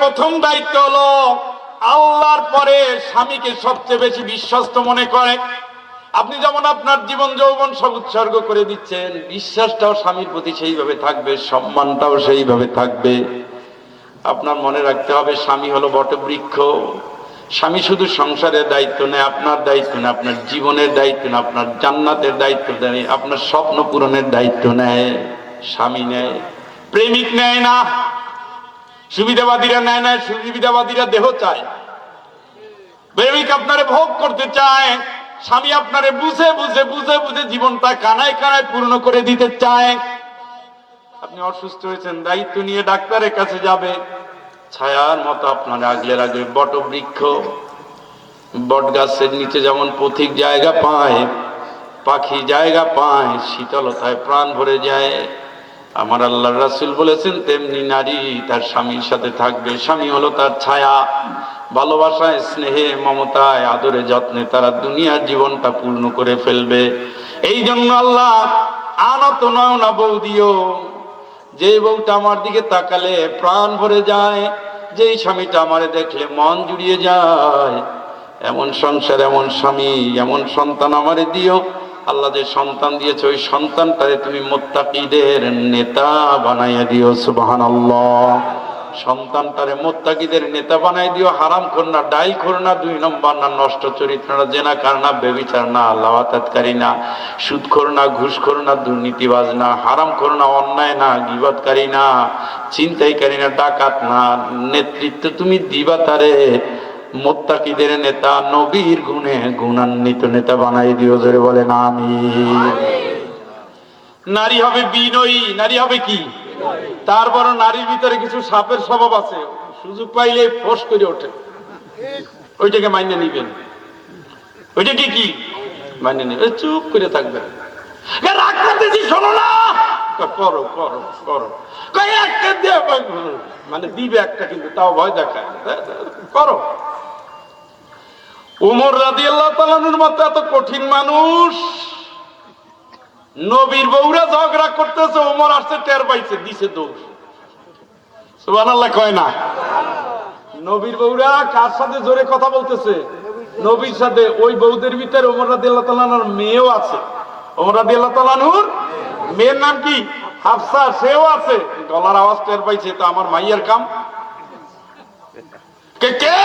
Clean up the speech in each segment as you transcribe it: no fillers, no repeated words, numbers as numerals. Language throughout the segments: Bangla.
প্রথম দায়িত্ব হলো আল্লাহর পরে স্বামীকে সবচেয়ে বেশি বিশ্বস্ত মনে করে। আপনি যেমন আপনার জীবন যৌবন সব উৎসর্গ করে দিচ্ছেন, বিশ্বাসটাও স্বামীর প্রতি সেইভাবে থাকবে, সম্মানটাও সেইভাবে থাকবে। আপনার মনে রাখতে হবে স্বামী হলো বটবৃক্ষ। স্বামী শুধু সংসারের দায়িত্ব নেয়, আপনার দায়িত্ব নেয়, আপনার জীবনের দায়িত্ব নেয়, আপনার জান্নাতের দায়িত্ব নেয়, আপনার স্বপ্ন পূরণের দায়িত্ব নেয় স্বামী নেয়, প্রেমিক নেয় না। সুবিধাবাদীরা নেয় না, সুবিধাবাদীরা দেহ চায়। প্রেমিক আপনারে ভোগ করতে চায়, স্বামী আপনারে বুঝে বুঝে বুঝে বুঝে জীবনটা কানায় কানায় পূর্ণ করে দিতে চায়। আপনি অসুস্থ হয়েছেন, দায়িত্ব নিয়ে ডাক্তারের কাছে যাবে, ছায়ার মতো আপনার আগলে রাখবে। বটবৃক্ষ, বট গাছের নিচে যেমন পথিক জায়গা পায়, পাখি জায়গা পায়, শীতলতায় প্রাণ ভরে যায়। আমার আল্লাহর রাসূল বলেছেন তেমনি নারী তার স্বামীর সাথে থাকবে। স্বামী হলো তার ছায়া। ভালোবাসায়, স্নেহে, মমতায়, আদরে, যত্নে তারা দুনিয়ার জীবনটা পূর্ণ করে ফেলবে। এই জন্য আল্লাহ আনত নয়না বউ দিও, যে বউটা আমার দিকে তাকালে প্রাণ ভরে যায়, যেই স্বামীটা আমারে দেখলে মন জুড়িয়ে যায়, এমন সংসার, এমন স্বামী, এমন সন্তান আমারে দিও। আল্লাহ যে সন্তান দিয়েছে ওই সন্তানটারে তুমি মুত্তাকিদের নেতা বানাইয়া দিও। সুবহানাল্লাহ। সন্তানটারে মুত্তাকিদের নেতা বানাই দিও। হারাম খোর না, ডাইল খোর না, 2 নম্বর না, নষ্ট চরিত্র না, জেনাকার না, ব্যভিচার না, লাওয়াতাতকারী না, সুদখোর না, ঘুষখোর না, দুর্নীতিবাজ না, হারাম খোর না, অন্যায় না, গীবতকারী না, ছিনতাইকারী না, ডাকাত না। নেতৃত্ব তুমি দিবা তারে মুত্তাকিদের নেতা, নবীর গুণে গুণান্বিত নেতা বানাই দিও। জোরে বলেন আমিন। নারী হবে বিনয়ী, নারী হবে কি? তারপর নারীর ভিতরে কিছু সাপের স্বভাব আছে, সুযোগ পাইলে ফোঁস করে ওঠে। ওইটাকে মাইনে নিবেন। ওইটাকে কি মাইনে নিবেন? চুপ করে থাকবেন। রাগ করতেছি, শোনো না, করো করো করো, মানে দিবে একটা, কিন্তু তাও ভয় দেখায়, করো। উমর রাদিয়াল্লাহু তাআলা আনহুর মতো এত কঠিন মানুষ, নবীর বউরা ঝগড়া করতেছে, ওমর আসছে, টের পাইছে, দিছে দৌড়। সুবহানাল্লাহ কয় না? নবীর বউরা কার সাথে জোরে কথা বলতেছে? নবীর সাথে। ওই বউদের ভিতরে ওমর রাদিয়াল্লাহু তাআলা আনহুর মেয়েও আছে। ওমর রাদিয়াল্লাহু তাআলা আনহুর মেয়ের নাম কি? হাফসা, সেও আছে। গলার আওয়াজ টের পাইছে, তো আমার মাইয়ার কাম। কে কে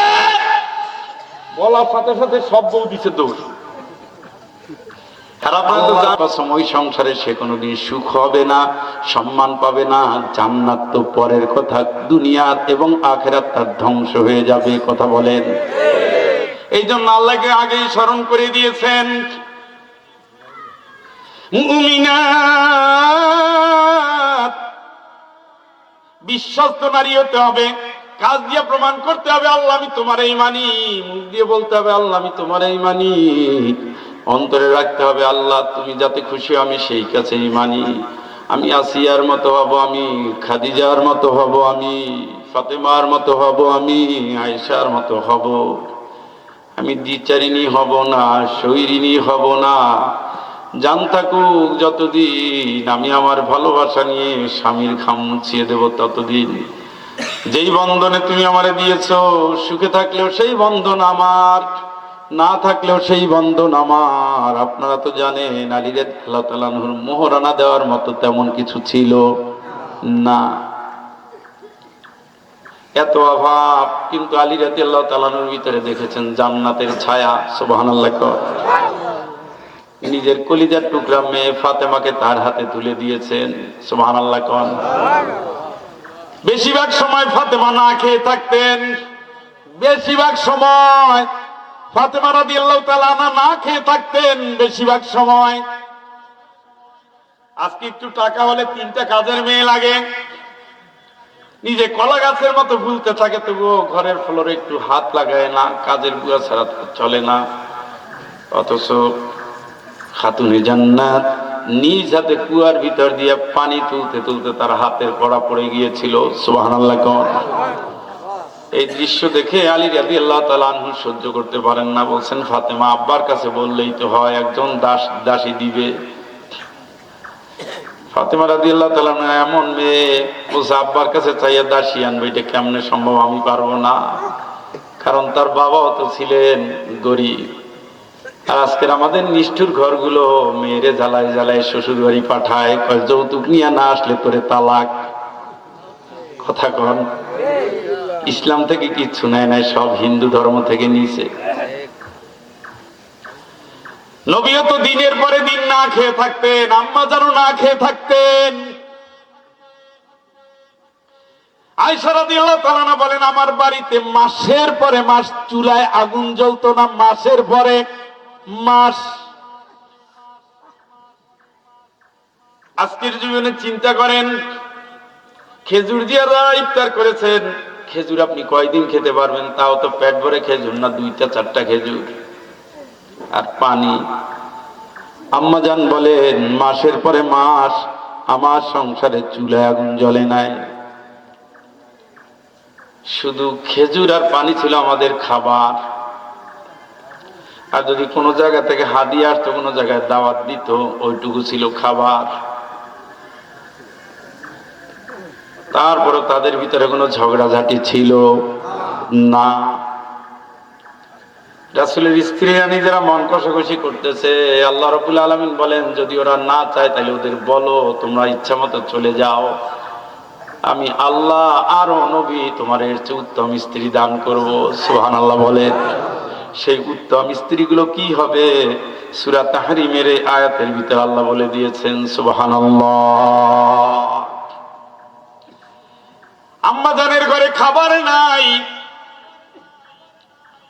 বলার সাথে সাথে সব বউ দিছে দৌড়। ওই সংসারে সে কোনোদিন সুখ হবে না, সম্মান পাবে না। জান্নাত তো পরের কথা, দুনিয়ার এবং আখিরাত তার ধ্বংস হয়ে যাবে। কথা বলেন। এই জন্য আল্লাহকে আগেই স্মরণ করে দিয়েছেন। মুমিনাত, বিশ্বস্ত নারী হতে হবে। কাজ দিয়ে প্রমাণ করতে হবে আল্লাহ আমি তোমারই মানি। মুখ দিয়ে বলতে হবে আল্লাহ আমি তোমারই মানি। অন্তরে রাখতে হবে আল্লাহ তুমি যাতে খুশি আমি সেই কাছেই মানি। আমি আসিয়ার মতো হব, আমি খাদিজার মতো হব, আমি ফাতেমার মতো হব, আমি আয়েশার মতো হব। আমি দ্বিচারিণী হব না, শৈরিণী হব না। জান থাকুক যতদিন, আমি আমার ভালোবাসা নিয়ে স্বামীর ঘাম মুছিয়ে দেব ততদিন। যেই বন্ধনে তুমি আমারে দিয়েছো, সুখে থাকলেও সেই বন্ধন আমার, না থাকলেও সেই বন্ধন আমার। আপনারা তো জানেন আলী রাদিয়াল্লাহু তাআলা আনহুর মোহরানা দেওয়ার মতো তেমন কিছু ছিল না, এত অভাব। কিন্তু আলী রাদিয়াল্লাহু তাআলা আনহুর ভিতরে দেখেছেন জান্নাতের ছায়া। সুবহানাল্লাহ। নিজের কলিজার টুকরা মেয়ে ফাতেমাকে তার হাতে তুলে দিয়েছেন। সুবহানাল্লাহ। বেশিরভাগ সময় ফাতেমা না খেয়ে থাকতেন। বেশিরভাগ সময় ফাতেমা রাদিয়াল্লাহু তাআলা আনহা না খেয়ে থাকতেন বেশিরভাগ সময়। আজকে একটু টাকা হলে 3টা কাজের মেয়ে লাগে, নিজে কলা গাছের মতো ফুলতে থাকে, তবুও ঘরের ফ্লোরে একটু হাত লাগায় না, কাজের বুয়া ছাড়া চলে না। অথচ খাতুনে জান্নাত নিজ হাতে কুয়ার ভিতর দিয়ে পানি তুলতে তুলতে তার হাতের কড়া পড়ে গিয়েছিল। সুবহানাল্লাহ। এই দৃশ্য দেখে আলী রাদিয়াল্লাহু তাআলা আনহু সহ্য করতে পারেন না, বলছেন ফাতেমা আব্বার কাছে বললেই তো হয়, একজন দাসী দিবে। ফাতেমা রাদিয়াল্লাহু তাআলা এমন মেয়ে, বলছে আব্বার কাছে চাইয়া দাসী আনবে, এটা কেমনে সম্ভব, আমি পারবো না। কারণ তার বাবাও তো ছিলেন গরিব। আর আজকের আমাদের নিষ্ঠুর ঘরগুলো মেয়েরে জ্বালায় জ্বালায় শ্বশুর বাড়ি পাঠায়, যৌতুক নিয়ে না আসলে তোরে তালাক। কথা কন, ইসলাম থেকে কিচ্ছু নেয় নাই, সব হিন্দু ধর্ম থেকে নিছে। নবীও তো দিনের পরে দিন না খেয়ে থাকতেন, আম্মা জানও না খেয়ে থাকতেন। আয়েশা রাদিয়াল্লাহু তাআলা বলেন, আমার বাড়িতে মাসের পরে মাস চুলায় আগুন জ্বলতো না, মাসের পরে মাস। আজকের জীবনে চিন্তা করেন, খেজুর দিয়ে ইফতার করেছেন, খেজুর আপনি কয়দিন খেতে পারবেন? তাও তো পেট ভরে খেজুর না, 2টা-4টা খেজুর আর পানি। আম্মা জান বলেন, মাসের পরে মাস আমার সংসারে চুলায় আগুন জ্বলে নাই। শুধু খেজুর আর পানি ছিল আমাদের খাবার। আর যদি কোনো জায়গা থেকে হাদিয়া আসতো, কোনো জায়গায় দাওয়াত দিত, ওইটুকু ছিল খাবার। তারপরে তাদের ভিতরে কোনো ঝগড়াঝাটি ছিল না। রাসূলের স্ত্রীরা নিজেরা মন কষাকষি করতেছে। আল্লাহ রাব্বুল আলামিন বলেন, যদি ওরা না চায় তাহলে ওদের বলো তোমরা ইচ্ছা মতো চলে যাও, আমি আল্লাহ আরো নবী তোমার এর চেয়ে উত্তম স্ত্রী দান করব। সুবহানাল্লাহ বলেন। সেই উত্তম স্ত্রীগুলো কি হবে? সূরা তাহরিমের আয়াতের ভিতরে আল্লাহ বলে দিয়েছেন। সুবহানাল্লাহ। আম্মা জানের ঘরে খাবার নাই,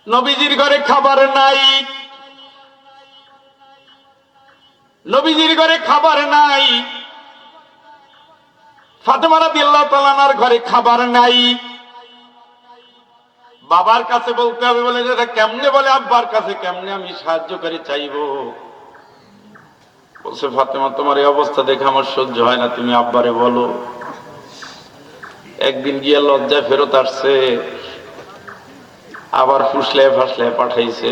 নবীজির ঘরে খাবার নাই, নবীজির ঘরে খাবার নাই, ফাতেমা রাদিয়াল্লাহু তাআলার ঘরে খাবার নাই। বাবার কাছে বলতে হবে, বলে এটা কেমনে? বলে আব্বার কাছে কেমনে আমি সাহায্যকারী চাইবো? বলছে, ফাতেমা তোমার এই অবস্থা দেখে আমার সহ্য হয় না, তুমি আব্বারে বলো। একদিন গিয়ে লজ্জায় ফেরত আসছে, আবার ফুসলে ফাসলে পাঠাইছে।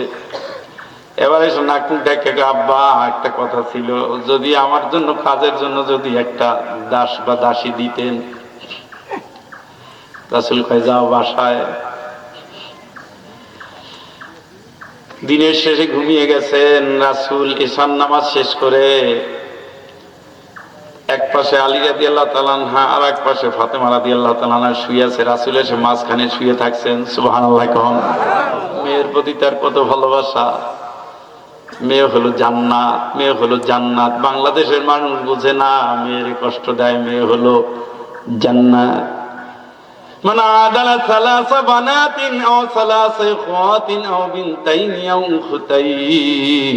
এবার এসে নাক মুখ ঢেকে, আব্বা একটা কথা ছিল, যদি আমার জন্য কাজের জন্য যদি একটা দাস বা দাসী দিতেন। রাসূল কয়, যাও বাসায়। দিনের শেষে ঘুমিয়ে গেছেন রাসূল। ঈশার নামাজ শেষ করে এক পাশে আলী রাদিয়াল্লাহু তাআলা আনহা আর এক পাশে ফাতেমা রাদিয়াল্লাহু তাআলা আনহা শুয়ে আছে। রাসূল এসে মাঝখানে শুয়ে থাকছেন। সুবহানাল্লাহ কোন। মেয়ের প্রতি তার কত ভালোবাসা। মেয়ে হলো জান্নাত, মেয়ে হলো জান্নাত। বাংলাদেশের মানুষ বুঝে না, মেয়ের কষ্ট দেয়, মেয়ে হলো জান্নাত। মান আদালা সালাসা বানাতিন আও সালাসা ইখওয়াতিন আও বিনতাইন আও উখতাইন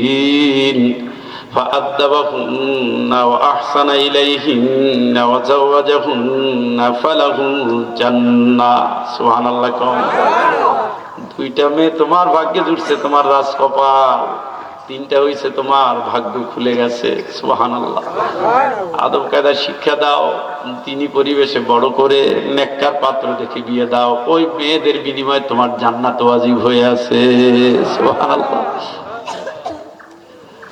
ফাআদাবাহুন্না ওয়া আহসানা ইলাইহিন্না ওয়া যাওয়াজাহুন্না ফালাহুল জান্নাহ। সুবহানাল্লাহ কোন। দুইটা মেয়ে তোমার ভাগ্যে জুটছে, তোমার রাজকপাল। 3টা হইছে তোমার ভাগ্য খুলে গেছে। সুবহানাল্লাহ। আদব কায়দা শিক্ষা দাও, তিনি পরিবেশে বড় করে নেককার পাত্র দেখে বিয়ে দাও। ওই মেয়েদের বিনিময়ে তোমার জান্নাত ওয়াজিব হয়ে আছে। সুবহানাল্লাহ।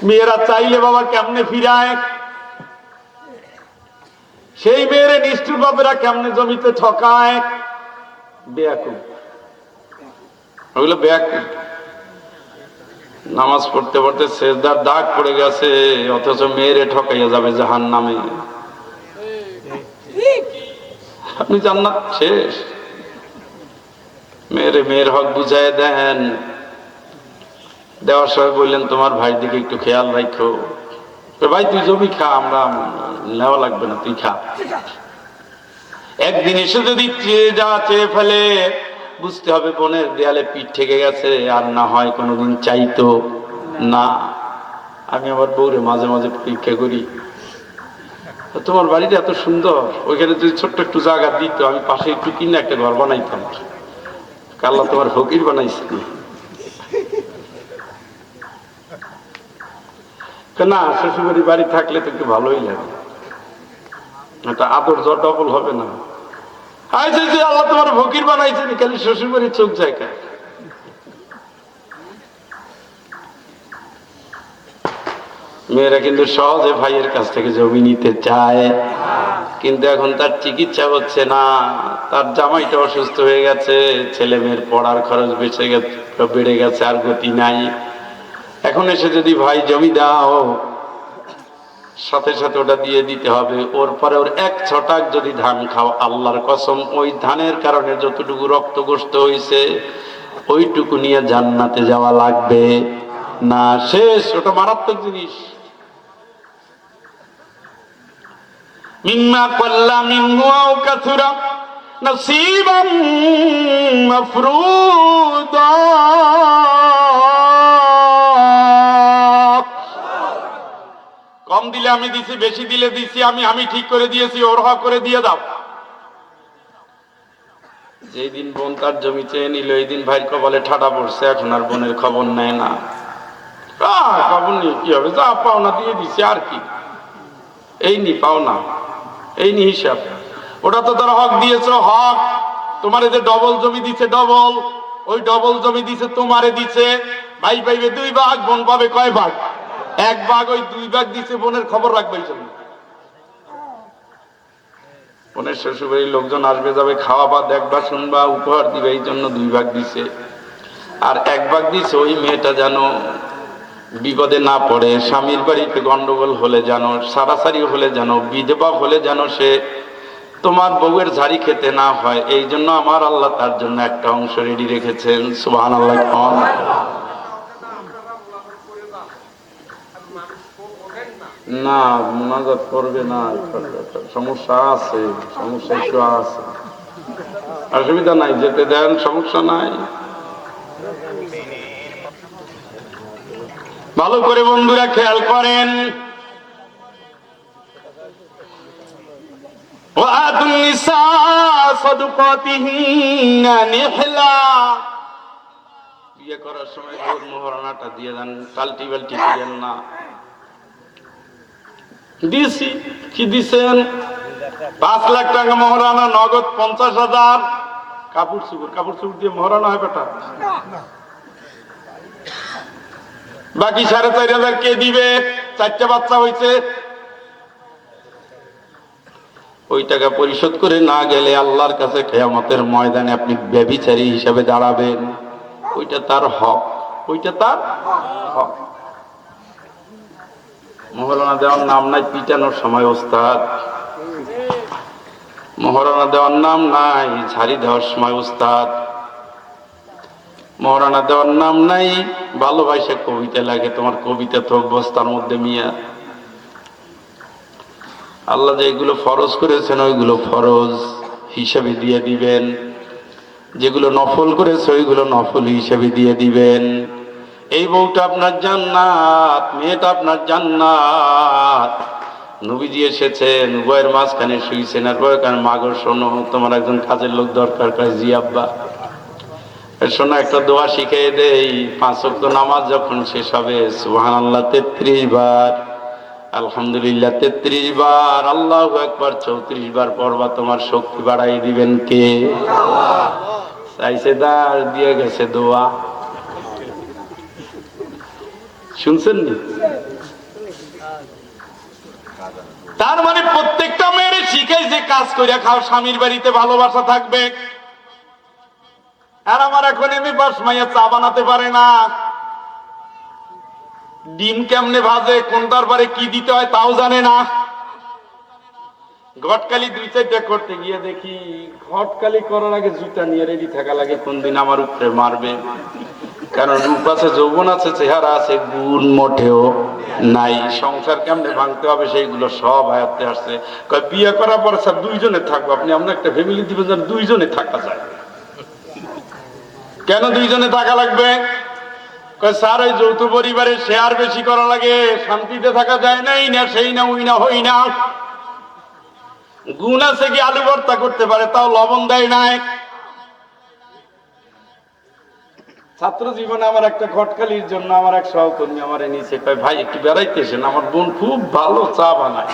মেয়েরা চাইলে বাবা কেমনে ফিরায়, সেই মেয়েরে নিষ্ঠুর বাপেরা কেমনে জমিতে ঠকায়। বেয়াকুব, ওগুলো বেয়াকুব। নামাজ পড়তে পড়তে সেজদার দাগ পড়ে গেছে, অথচ মেয়েরে ঠকাইয়া যাবে জাহান্নামে। আপনি জান্নাত শেষ। মেয়ের হক বুঝাই দেন। দেওয়ার সময় বললেন, তোমার ভাই দিকে একটু খেয়াল রাখো। ভাই তুই জমি খা, আমরা নেওয়া লাগবে না, তুই খা। একদিন এসে যদি চেয়ে ফেলে, বুঝতে হবে বোনের দেয়ালে পিঠ ঠেকে গেছে, আর না হয় কোনোদিন চাইতো না। আমি আমার বউরে মাঝে মাঝে পরীক্ষা করি, তোমার বাড়িটা এত সুন্দর, ওইখানে যদি ছোট্ট একটু জায়গা দিত, আমি পাশে একটু কিনে একটা ঘর বানাইতাম। আল্লাহ তোমার ফকির বানাইছে না? শ্বশুরবাড়ি বাড়ি থাকলে তো একটু ভালোই লাগে, একটা আদর ডবল হবে না? আল্লাহ তোমার ফকির বানাইছেন, খালি শ্বশুরবাড়ির চোখ জায়গা। মেয়েরা কিন্তু সহজে ভাইয়ের কাছ থেকে জমি নিতে চায়, কিন্তু এখন তার চিকিৎসা হচ্ছে না, তার জামাইটা অসুস্থ হয়ে গেছে, ছেলে মেয়ের পড়ার খরচ বেড়ে গেছে, আর গতি নাই। এখন এসে যদি ভাই জমি দাও, সাথে সাথে ওটা দিয়ে দিতে হবে। ওর পরে ওর 1 ছটাক যদি ধান খাও, আল্লাহর কসম ওই ধানের কারণে যতটুকু রক্তগ্রস্ত হয়েছে ওইটুকু নিয়ে জান্নাতে যাওয়া লাগবে না। শেষ। ওটা মারাত্মক জিনিস। মিম্মা কাল্লা মিনহু আও কাসুরা নসীবাম মাফরুদা। কম দিলে আমি দিছি, বেশি দিলে দিছি, আমি ঠিক করে দিয়েছি, ওর হক করে দিয়ে দাও। যেই দিন বোন তার জমি চেয়ে নিল, এই দিন ভাইয়ের কপালে ঠাডা পড়ছে, এখন আর বোনের খবর নেয় না। খবর নেই কি হবে, যা পাওনা দিয়ে দিছি আর কি, এই নি পাওনা, এই নি হিসাব। ওটা তো তার হক দিয়েছ, হক। তোমার যে ডবল জমি দিছে, ডবল, ওই ডবল জমি দিছে তোমারে দিছে। ভাই পাইবে 2 ভাগ, বোন পাবে কয় ভাগ? 1 ভাগ। ওই 2 ভাগ দিছে, বোনের খবর রাখবে এই জন্য। বোনের শ্বশুরবাড়ির লোকজন আসবে যাবে, খাওয়াবা, দেখবা, শুনবা, উপহার দিবে, এই জন্য 2 ভাগ দিছে। আর 1 ভাগ দিছে ওই মেয়েটা যেন বিপদে না পড়ে, স্বামীর বাড়িতে গন্ডগোল হলে যেন, সারাসারি হলে যেন, বিধবা হলে যেন সে তোমার বউয়ের ঝাড়ি খেতে না হয়, এই জন্য আমার আল্লাহ তার জন্য একটা অংশ রেডি রেখেছেন। সুবহানাল্লাহ। না, মুনাজাত করবে না, সমস্যা আছে, সমস্যা একটু আছে, অসুবিধা নাই, যেতে দেন, সমস্যা নাই। ভালো করে বন্ধুরা খেয়াল করেন। ওয়াতুন নিসা সাদুকাতিহিন্না নিহলা। বিয়ে করার সময় জোর মোহরানাটা দিয়ে দেন, টালটি বালটি করেন না। দিছি, কি দিছেন? 5 লাখ টাকা মোহরানা, নগদ 50,000। কাপড় চুপড় দিয়ে মোহরানা হয় বেটা? বাকি 4,500 কে দিবে? 4টা বাচ্চা হয়েছে। ওই টাকা পরিশোধ করে না গেলে আল্লাহর কাছে কিয়ামতের ময়দানে আপনি ব্যভিচারী হিসাবে দাঁড়াবেন। ওইটা তার হক, ওইটা তার হক। মোহরানা দেওয়ার নাম নাই পিটানোর সময় ওস্তাদ, মোহরানা দেওয়ার নাম নাই ঝাড়ি দেওয়ার সময় ওস্তাদ, মোহরানা দেওয়ার নাম নাই ভালোবাসা কবিতা লাগে তোমার, কবিতা তো বস্তার মধ্যে মিয়া। আল্লাহ যে এগুলো ফরজ করেছেন ওইগুলো ফরজ হিসাবে দিয়ে দিবেন, যেগুলো নফল করেছে ওইগুলো নফল হিসাবে দিয়ে দিবেন। এই বউটা আপনার জান্নাত, মেয়েটা আপনার জান্নাত। নবীজি এসেছেন, উভয়ের মাঝখানে শুয়েছেন, আর বয়কার মাগো শোনো, তোমার একজন কাজের লোক দরকার। কয় জি আব্বা। শোনো, একটা দোয়া শিখিয়ে দেই, 5 ওয়াক্ত নামাজ যখন শেষ হবে সুবহানাল্লাহ 33 বার, আলহামদুলিল্লাহ 33 বার, আল্লাহু আকবার 34 বার পড়বা, তোমার শক্তি বাড়াই দিবেন কে? চাইছে দাঁড় দিয়ে গেছে দোয়া। শুনছেন নি? তার মানে প্রত্যেকটা মেয়ের শিখাইছে কাজ করে খাও, স্বামীর বাড়িতে ভালোবাসা থাকবে। আর আমার এখন এমনি বাস মাইয়া চা বানাতে পারে না, ডিম কেমনে ভাজে, কোনটার পরে কি দিতে হয় তাও জানে না। ঘটকালি 2-4টা করতে গিয়ে দেখি, ঘটকালি করার আগে জুতা নিয়ে রেডি থাকা লাগে, কোন দিন আমার উপরে মারবে। কারণ রূপ আছে, যৌবন আছে, চেহারা আছে, গুণ মোটেও নাই। সংসার কেমনে ভাঙতে হবে সেইগুলো সব আয়ত্তে আসছে। কয় বিয়ে করার পর স্যার 2 জনে থাকবো। আপনি আমরা একটা ফ্যামিলি দিবেন যেন 2 জনে থাকা যায়। কেন 2 জনে থাকা লাগবে? কয় স্যার ওই যৌথ পরিবারে শেয়ার বেশি করা লাগে, শান্তিতে থাকা যায় না, এই না সেই না, ওই না হই না। গুণ আছে কি আলু ভর্তা করতে পারে, তাও লবণ দেয় নাই। ছাত্র জীবনে আমার একটা ঘটকালির জন্য আমার এক সহকর্মী আমার নিচে কয় ভাই একটু বেড়াইতেছেন, আমার বোন খুব ভালো চা বানায়।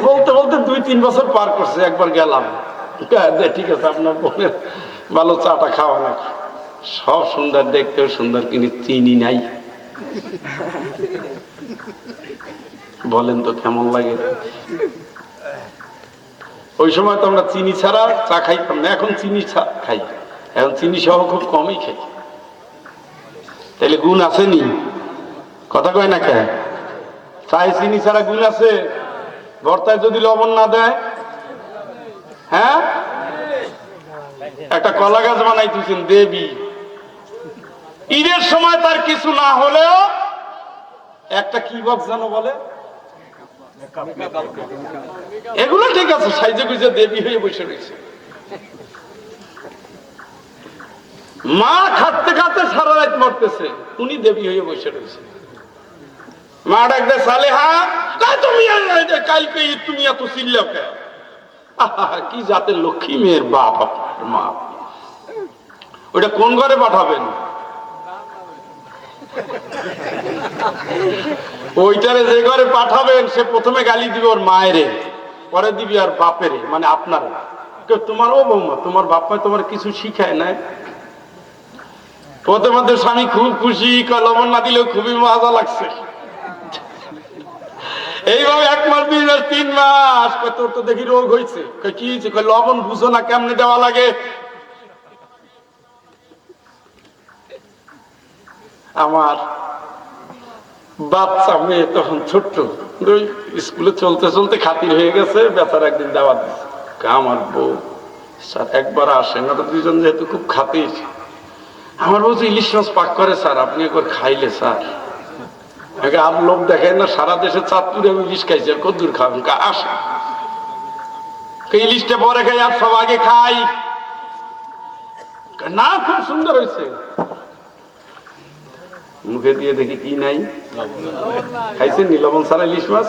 বলতে বলতে 2-3 বছর পার করছে, একবার গেলাম, ঠিক আছে আপনার বোনের ভালো চাটা খাওয়া নাকি? সব সুন্দর, দেখতেও সুন্দর, কিন্তু চিনি নাই। বলেন তো কেমন লাগে? ওই সময় তো আমরা চিনি ছাড়া চা খাইতাম না, এখন চিনি খাই, এখন চিনি সহ খুব কমই খাই। তাহলে গুণ আসেনি? কথা কয় না কে? চায়ে চিনি ছাড়া গুণ আছে? ভর্তায় যদি লবণ না দেয়, হ্যাঁ? একটা কলা গাছ বানাইতেছেন দেবী, ঈদের সময় তার কিছু না হলেও একটা কি বক্স জানো বলে, এগুলো ঠিক আছে, সাইজে গুজে দেবী হয়ে বসে রয়েছে। মা খাটতে খাটতে সারা রাত মরতেছে, উনি দেবী হয়ে বসে রয়েছে। মা ডাকতে সালেহা, তুমি কালকে তুমি এত চিল্লাও কেন? কি জাতের লক্ষ্মী মেয়ের বাপ আপনার মা। ওইটা কোন ঘরে পাঠাবেন? ওইটারে যে ঘরে পাঠাবেন সে প্রথমে গালি দিবে ওর মায়েরে, পরে দিবি আর বাপেরে, মানে আপনার। তোমার ও বৌমা, তোমার বাপ মা তোমার কিছু শিখায় নাই? প্রথমে স্বামী খুব খুশি, লবণ না দিলেও খুবই মজা লাগছে। এইভাবে 1 মাস 2 মাস 3 মাস, তোর তো দেখি রোগ হয়েছে। কি হয়েছে? লবণ বুঝো না কেমনে দেওয়া লাগে। আমার বাচ্চা মেয়ে তখন ছোট্ট, স্কুলে চলতে চলতে খাতির হয়ে গেছে, বেচার একদিন দাওয়াত দিচ্ছে। আমার বউ স্যার একবার আসেন, ওটা দুইজন যেহেতু খুব খাতির। আমার বউ ইলিশ মাছ পাক করে স্যার, আপনি একবার খাইলে স্যার। আর লোক দেখেন না, সারা দেশে চাঁদপুরে আমি ইলিশ খাইছি, আর কদ্দুর খাবেন? আসে ইলিশটা পরে খাই, আর সব আগে খাই না। খুব সুন্দর হয়েছে। মুখে দিয়ে দেখি কি নাই, খাইছেন নি লবণ ছাড়া ইলিশ মাছ?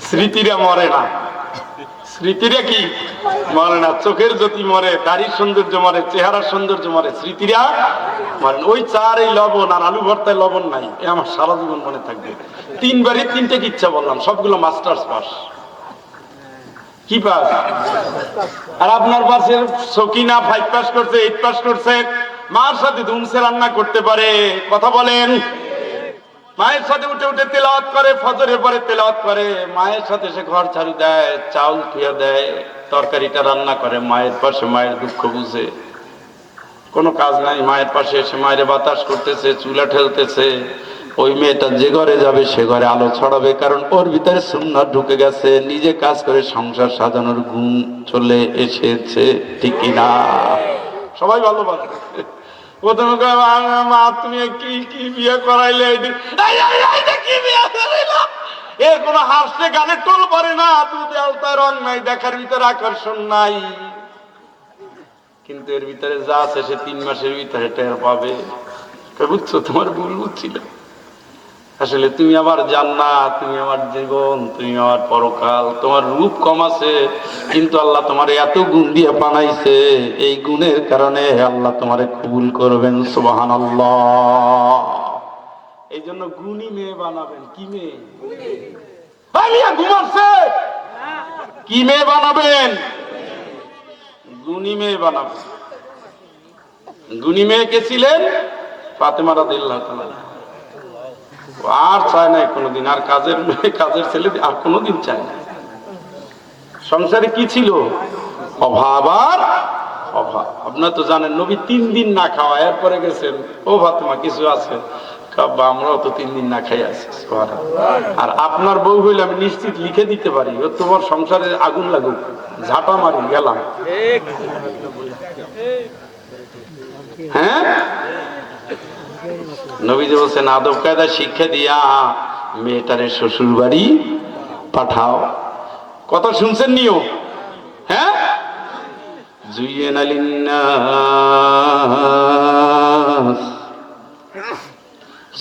স্মৃতিরা মরে না, স্মৃতিরা কি মরে না? চোখের জ্যোতি মরে, দাড়ির সৌন্দর্য মরে, চেহারার সৌন্দর্য মরে, স্মৃতিরা মরে। ওই চার এই লবণ আর আলু ভর্তায় লবণ নাই, এ আমার সারা জীবন মনে থাকবে। 3 বারই 3টে ইচ্ছা বললাম, সবগুলো মাস্টার্স পাস। কি পাস? আর আপনার পাশের সকিনা 5 পাস করছে, 8 পাস করছে, মার সাথে ধুমসে রান্না করতে পারে। কথা বলেন? মায়ের সাথে উঠে উঠে তেলাওয়াত করে, ফজরের পরে তেলাওয়াত করে, মায়ের সাথে সে ঘর ঝাড়ু দেয়, চাউল ধুয়ে দেয়, তরকারিটা রান্না করে, মায়ের পাশে মায়ের দুঃখ বুঝে। কোনো কাজ নাই, মায়ের পাশে এসে মায়ের বাতাস করতেছে, চুলা ঠেলতেছে। ওই মেয়েটা যে ঘরে যাবে সে ঘরে আলো ছড়াবে, কারণ ওর ভিতরে সুন্নাত ঢুকে গেছে। নিজে কাজ করে সংসার সাজানোর গুণ চলে এসেছে, ঠিক কিনা? সবাই ভালোবাসে। প্রথমে মা তুমি কি কি বিয়ে করাইলে, কি বিয়ে করাইলা? এর কোনো হাসলে গানে টোল পারে না, দুধে আলতা রং নাই, দেখার ভিতরে আকর্ষণ নাই। কিন্তু এর ভিতরে যা আছে সে 3 মাসের ভিতরে টের পাবে। বুঝছো? তোমার ভুল বুঝছিল। আসলে তুমি আমার জান্নাত, তুমি আমার জীবন, তুমি আমার পরকাল। তোমার রূপ কম আছে, কিন্তু আল্লাহ তোমার এত গুণ দিয়ে বানাইছে, এই গুণের কারণে আল্লাহ তোমারে কবুল করবেন। সুবহানাল্লাহ। এই জন্য গুণী মেয়ে বানাবেন। কি মেয়ে? ঘুমাচ্ছে। কি মেয়ে বানাবেন? গুণী মেয়ে বানাবেন। গুণী মেয়ে কে ছিলেন? ফাতেমা রাদিয়াল্লাহু তাআলা। আর চায় না কোনোদিন, আর কাজের মেয়ে, কাজের ছেলে আর কোনোদিন চায় না। সংসারে কি ছিল? অভাব আর অভাব। আপনার তো জানেন নবী 3 দিন না খাওয়া, এরপরে গেছেন, ও ফাতেমা কিছু আছে? আমরাও তো 3 দিন না খাই আছি। আর আপনার বউ হইলে আমি নিশ্চিত লিখে দিতে পারি, ও তোমার সংসারে আগুন লাগুক, ঝাঁটা মারি গেলাম। হ্যাঁ, নবীজি বলছেন আদব কায়দা শিক্ষা দিয়া মেয়েটারে শ্বশুর বাড়ি পাঠাও। কথা শুনছেন নিও? হ্যাঁ, জুইয়েনা লিন্নাস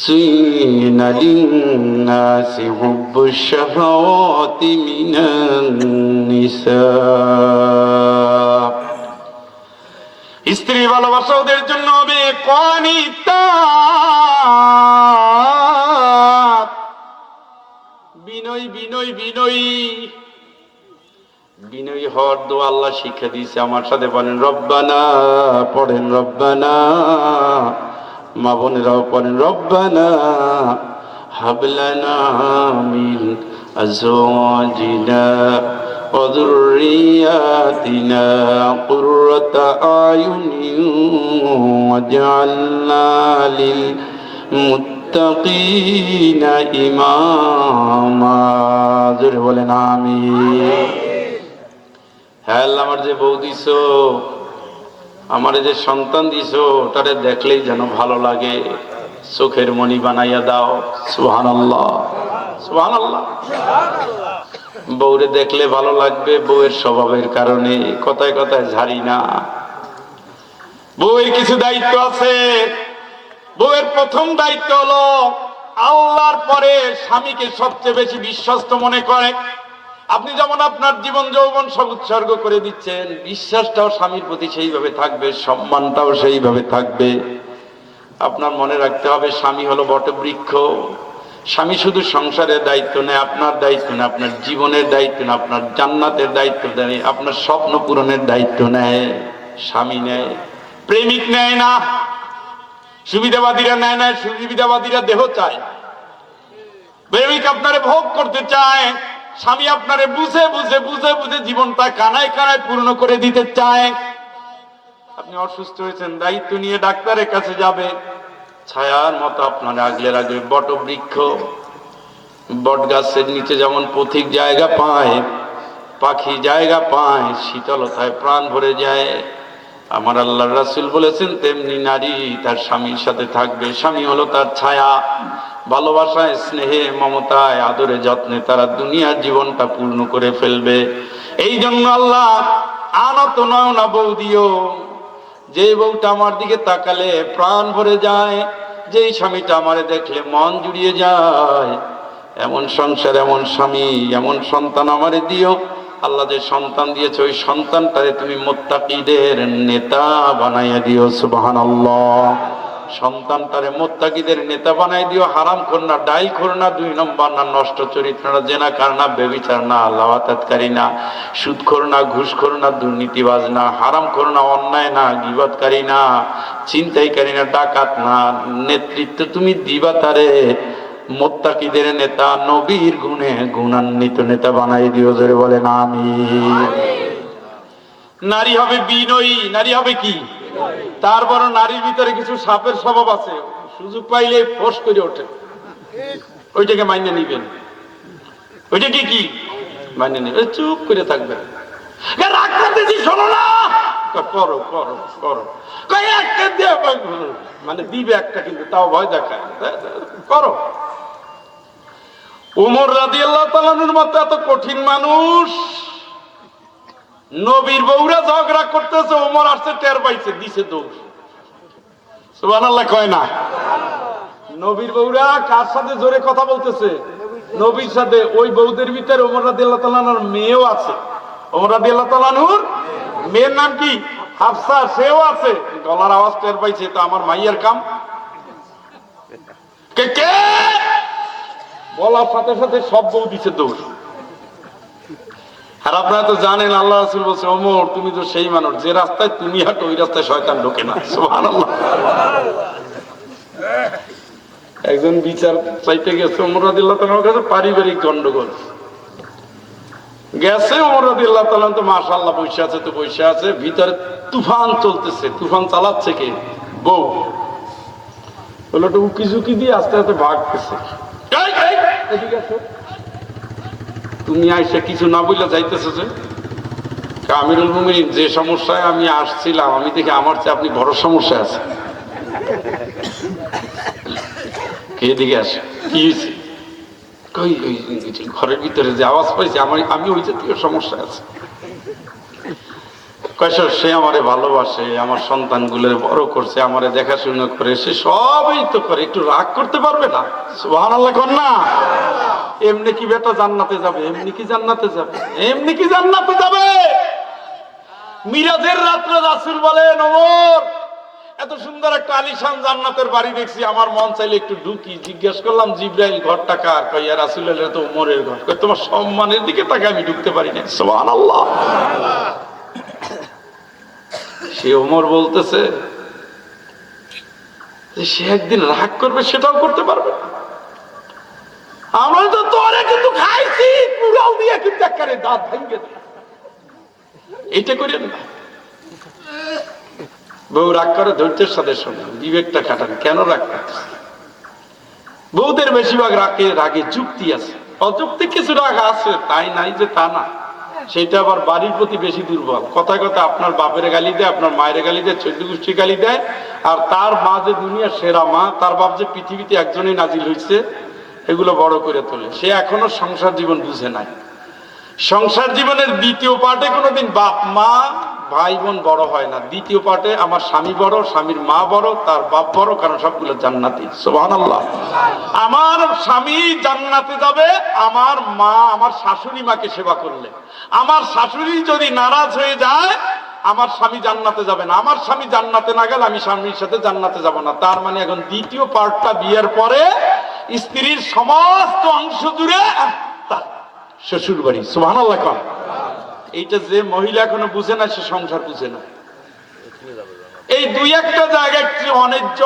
জুইয়েনা লিন্নাসি হুব্বুশ শাহাওয়াতি মিনান নিসা। স্ত্রী ভালোবাসা ওদের জন্য হবে বিনয় বিনয় বিনয়ী। বিনয়ী হওয়ার দোয়া আল্লাহ শিক্ষা দিয়েছে। আমার সাথে বলেন রব্বানা, পড়েন রব্বানা। মা বোনেরাও পড়েন রব্বানা হাবলানা মিন আজওয়াজিনা ওয়া যুররিয়াতিনা কুররাতা আয়ুনিন ওয়াজআলনা লিল মুত্তাকিনা ইমামা। জোরে বলেন আমিন। হ্যাঁ আল্লাহ, আমার যে বউ দিছো, আমার যে সন্তান দিছো, তারে দেখলেই যেন ভালো লাগে, চোখের মণি বানাইয়া দাও। সুবহানাল্লাহ, সুবহানাল্লাহ। বউরে দেখলে ভালো লাগবে, বউয়ের স্বভাবের কারণে কথায় কথায় ঝাড়ি না। বউয়ের কিছু দায়িত্ব আছে। বউয়ের প্রথম দায়িত্ব হলো আল্লাহর পরে স্বামীকে সবচেয়ে বেশি বিশ্বস্ত মনে করে। আপনি যেমন আপনার জীবন যৌবন সব উৎসর্গ করে দিচ্ছেন, বিশ্বাসটাও স্বামীর প্রতি সেইভাবে থাকবে, সম্মানটাও সেইভাবে থাকবে। আপনার মনে রাখতে হবে, স্বামী হলো বটবৃক্ষ। স্বামী শুধু সংসারের দায়িত্ব নেয়, আপনার দায়িত্ব নেয়, আপনার জীবনের দায়িত্ব নেয়, আপনার জান্নাতের দায়িত্ব নেয়, আপনার স্বপ্ন পূরণের দায়িত্ব নেয়। স্বামী নেয়, প্রেমিক নেয় না। সুবিধাবাদীরা নেয় না, সুবিধাবাদীরা দেহ চায়। প্রেমিক আপনারে ভোগ করতে চায়, স্বামী আপনারে বুঝে বুঝে বুঝে বুঝে জীবনটা কানায় কানায় পূর্ণ করে দিতে চায়। আপনি অসুস্থ হয়েছেন, দায়িত্ব নিয়ে ডাক্তারের কাছে যাবে, ছায়ার মতো আপনার আগলে রাখবে বটবৃক্ষ। বট গাছের নিচে যেমন পথিক জায়গা পায়, পাখি জায়গা পায়, শীতলতায় প্রাণ ভরে যায়। আমার আল্লাহর রাসূল বলেছেন, তেমনি নারী তার স্বামীর সাথে থাকবে। স্বামী হলো তার ছায়া। ভালোবাসায়, স্নেহে, মমতায়, আদরে, যত্নে তারা দুনিয়ার জীবনটা পূর্ণ করে ফেলবে। এই জন্য আল্লাহ আনত নয়না বউ দিও, যে বউটা আমার দিকে তাকালে প্রাণ ভরে যায়, যেই স্বামীটা আমারে দেখলে মন জুড়িয়ে যায়, এমন সংসার, এমন স্বামী, এমন সন্তান আমারে দিও। আল্লাহ যে সন্তান দিয়েছে, ওই সন্তানটারে তুমি মুত্তাকিদের নেতা বানাইয়া দিও। সুবহানাল্লাহ। সন্তানটারে মুত্তাকিদের নেতা বানাই দিও। হারাম খোর না, ডাইল খোর না, 2 নম্বর না, নষ্ট চরিত্র না, জেনাকার না, ব্যভিচার না, লাওয়াতাতকারী না, সুদখোর না, ঘুষখোর না, দুর্নীতিবাজ না, হারাম খোর না, অন্যায় না, গীবতকারী না, ছিনতাইকারী না, ডাকাত না। নেতৃত্ব তুমি দিবা তারে মুত্তাকিদের নেতা, নবীর গুণে গুণান্বিত নেতা বানাই দিও। জোরে বলেন আমিন। নারী হবে বিনয়ী। নারী হবে কি? তারপর নারীর ভিতরে কিছু সাপের স্বভাব আছে, সুযোগ পাইলে ফোঁস করে ওঠে। ওইটাকে মাইনে নিবেন। ওইটাকে কি মাইনে নিবেন? চুপ করে থাকবে। রাগ করতেছি, শোনো না, করো করো করো, মানে দিবে একটা, কিন্তু তাও ভয় দেখায়, করো। ওমর রাদিয়াল্লাহু তাআলা আনহুর মতো এত কঠিন মানুষ, নবীর বউরা ঝগড়া করতেছে, ওমর আসছে, টের পাইছে, দিছে দৌড়। সুবহানাল্লাহ কয় না? নবীর বউরা কার সাথে জোরে কথা বলতেছে? নবীর সাথে। ওই বউদের ভিতরে ওমর রাদিয়াল্লাহু তাআলা আনহুর মেয়েও আছে। ওমর রাদিয়াল্লাহু তাআলা আনহুর মেয়ের নাম কি? হাফসা, সেও আছে। গলার আওয়াজ টের পাইছে, তো আমার মাইয়ার কাম। কে কে বলার সাথে সাথে সব বউ দিছে দৌড়। আর আপনারা তো জানেন, আল্লাহ রাসূল বলছে, ওমর তুমি তো সেই মানুষ, যে রাস্তায় তুমি হাঁটো ওই রাস্তায় শয়তান ঢোকে না। সুবহানাল্লাহ। একজন বিচার চাইতে গেছে ওমর রাদিয়াল্লাহু তাআলার কাছে, পারিবারিক গন্ডগোল গেছে। ওমর রাদিয়াল্লাহু তাআলা তো মাশাআল্লাহ বসে আছে, তো বসে আছে, ভিতরে তুফান চলতেছে। তুফান চালাচ্ছে কে? বউ। বললো তো উকি ঝুঁকি দিয়ে আস্তে আস্তে ভাগতেছে। তুমি আইসা কিছু না বললে যাইতেছে যে? আমিরুল মুমিনিন, যে সমস্যায় আমি আসছিলাম, আমি দেখি আমার চেয়ে আপনি বড় সমস্যা আছে। কে দিকে আসে? কি হয়েছে? ঘরের ভিতরে যে আওয়াজ পাইছে, আমি ওই জাতীয় সমস্যা আছে। সে আমারে ভালোবাসে, আমার সন্তানগুলোর বড় করছে, আমারে দেখাশোনা করে, সে সবই তো করে, একটু রাগ করতে পারবে না? সুবহানাল্লাহ কর না। এমনি কি বেটা জান্নাতে যাবে? এমনি কি জান্নাতে যাবে? এমনি কি জান্নাতে যাবে? মিরাজের রাত্রে রাসূল বলেন, ওমর এত সুন্দর একটা আলিশান জান্নাতের বাড়ি দেখছি, আমার মন চাইলে একটু ঢুকি। জিজ্ঞেস করলাম জিব্রাইল ঘরটা কার? কই ইয়া রাসূলুল্লাহ, তো ওমরের ঘর। কই তোমার সম্মানের দিকে তাকে আমি ঢুকতে পারি না। সুবহানাল্লাহ। সে ওমর বলতেছে যে সে একদিন রাগ করবে, সেটাও করতে পারবে না। আমরা তো তোরে কিন্তু খাইছি পুরাও দিয়ে, কিন্তু একেবারে দাঁত ভেঙে দিই। এইটা করেন না। বউ রাগ করে ধৈর্যের সাথে শোনেন, বিবেকটা খাটান, কেন রাগ করতেছে? বউদের বেশিরভাগ রাগে যুক্তি আছে, অযুক্তি কিছু রাগ আছে, তাই নাই যে তা না। সেটা আবার বাড়ির প্রতি বেশি দুর্বল। কথায় কথা আপনার বাপের গালি দেয়, আপনার মায়ের গালি দেয়, 14 গোষ্ঠী গালি দেয়। আর তার মা যে দুনিয়ার সেরা মা, তার বাপ যে পৃথিবীতে একজনই নাজিল হয়েছে, এগুলো বড় করে তোলে। সে এখনো সংসার জীবন বুঝে নাই। সংসার জীবনের দ্বিতীয় পার্টে কোনোদিন বাপ মা ভাই বোন বড় হয় না। দ্বিতীয় পার্টে আমার স্বামী বড়, স্বামীর মা বড়, তার বাপ বড়, কারণ সবগুলো জান্নাতি। সুবহানাল্লাহ। আমার স্বামী জান্নাতে যাবে আমার মা, আমার শাশুড়ি মাকে সেবা করলে। আমার শাশুড়ি যদি নারাজ হয়ে যায়, আমার স্বামী জান্নাতে যাবে না। আমার স্বামী জান্নাতে না গেলে আমি স্বামীর সাথে জান্নাতে যাব না। তার মানে এখন দ্বিতীয় পার্টটা বিয়ের পরে স্ত্রীর সমস্ত অংশ জুড়ে শ্বশুর বাড়ি। সুবহানাল্লাহ। এইটা যে মহিলা এখনো বুঝে না, সে সংসার বুঝে না। এই দুই একটা জায়গায় একটু অন্যায্য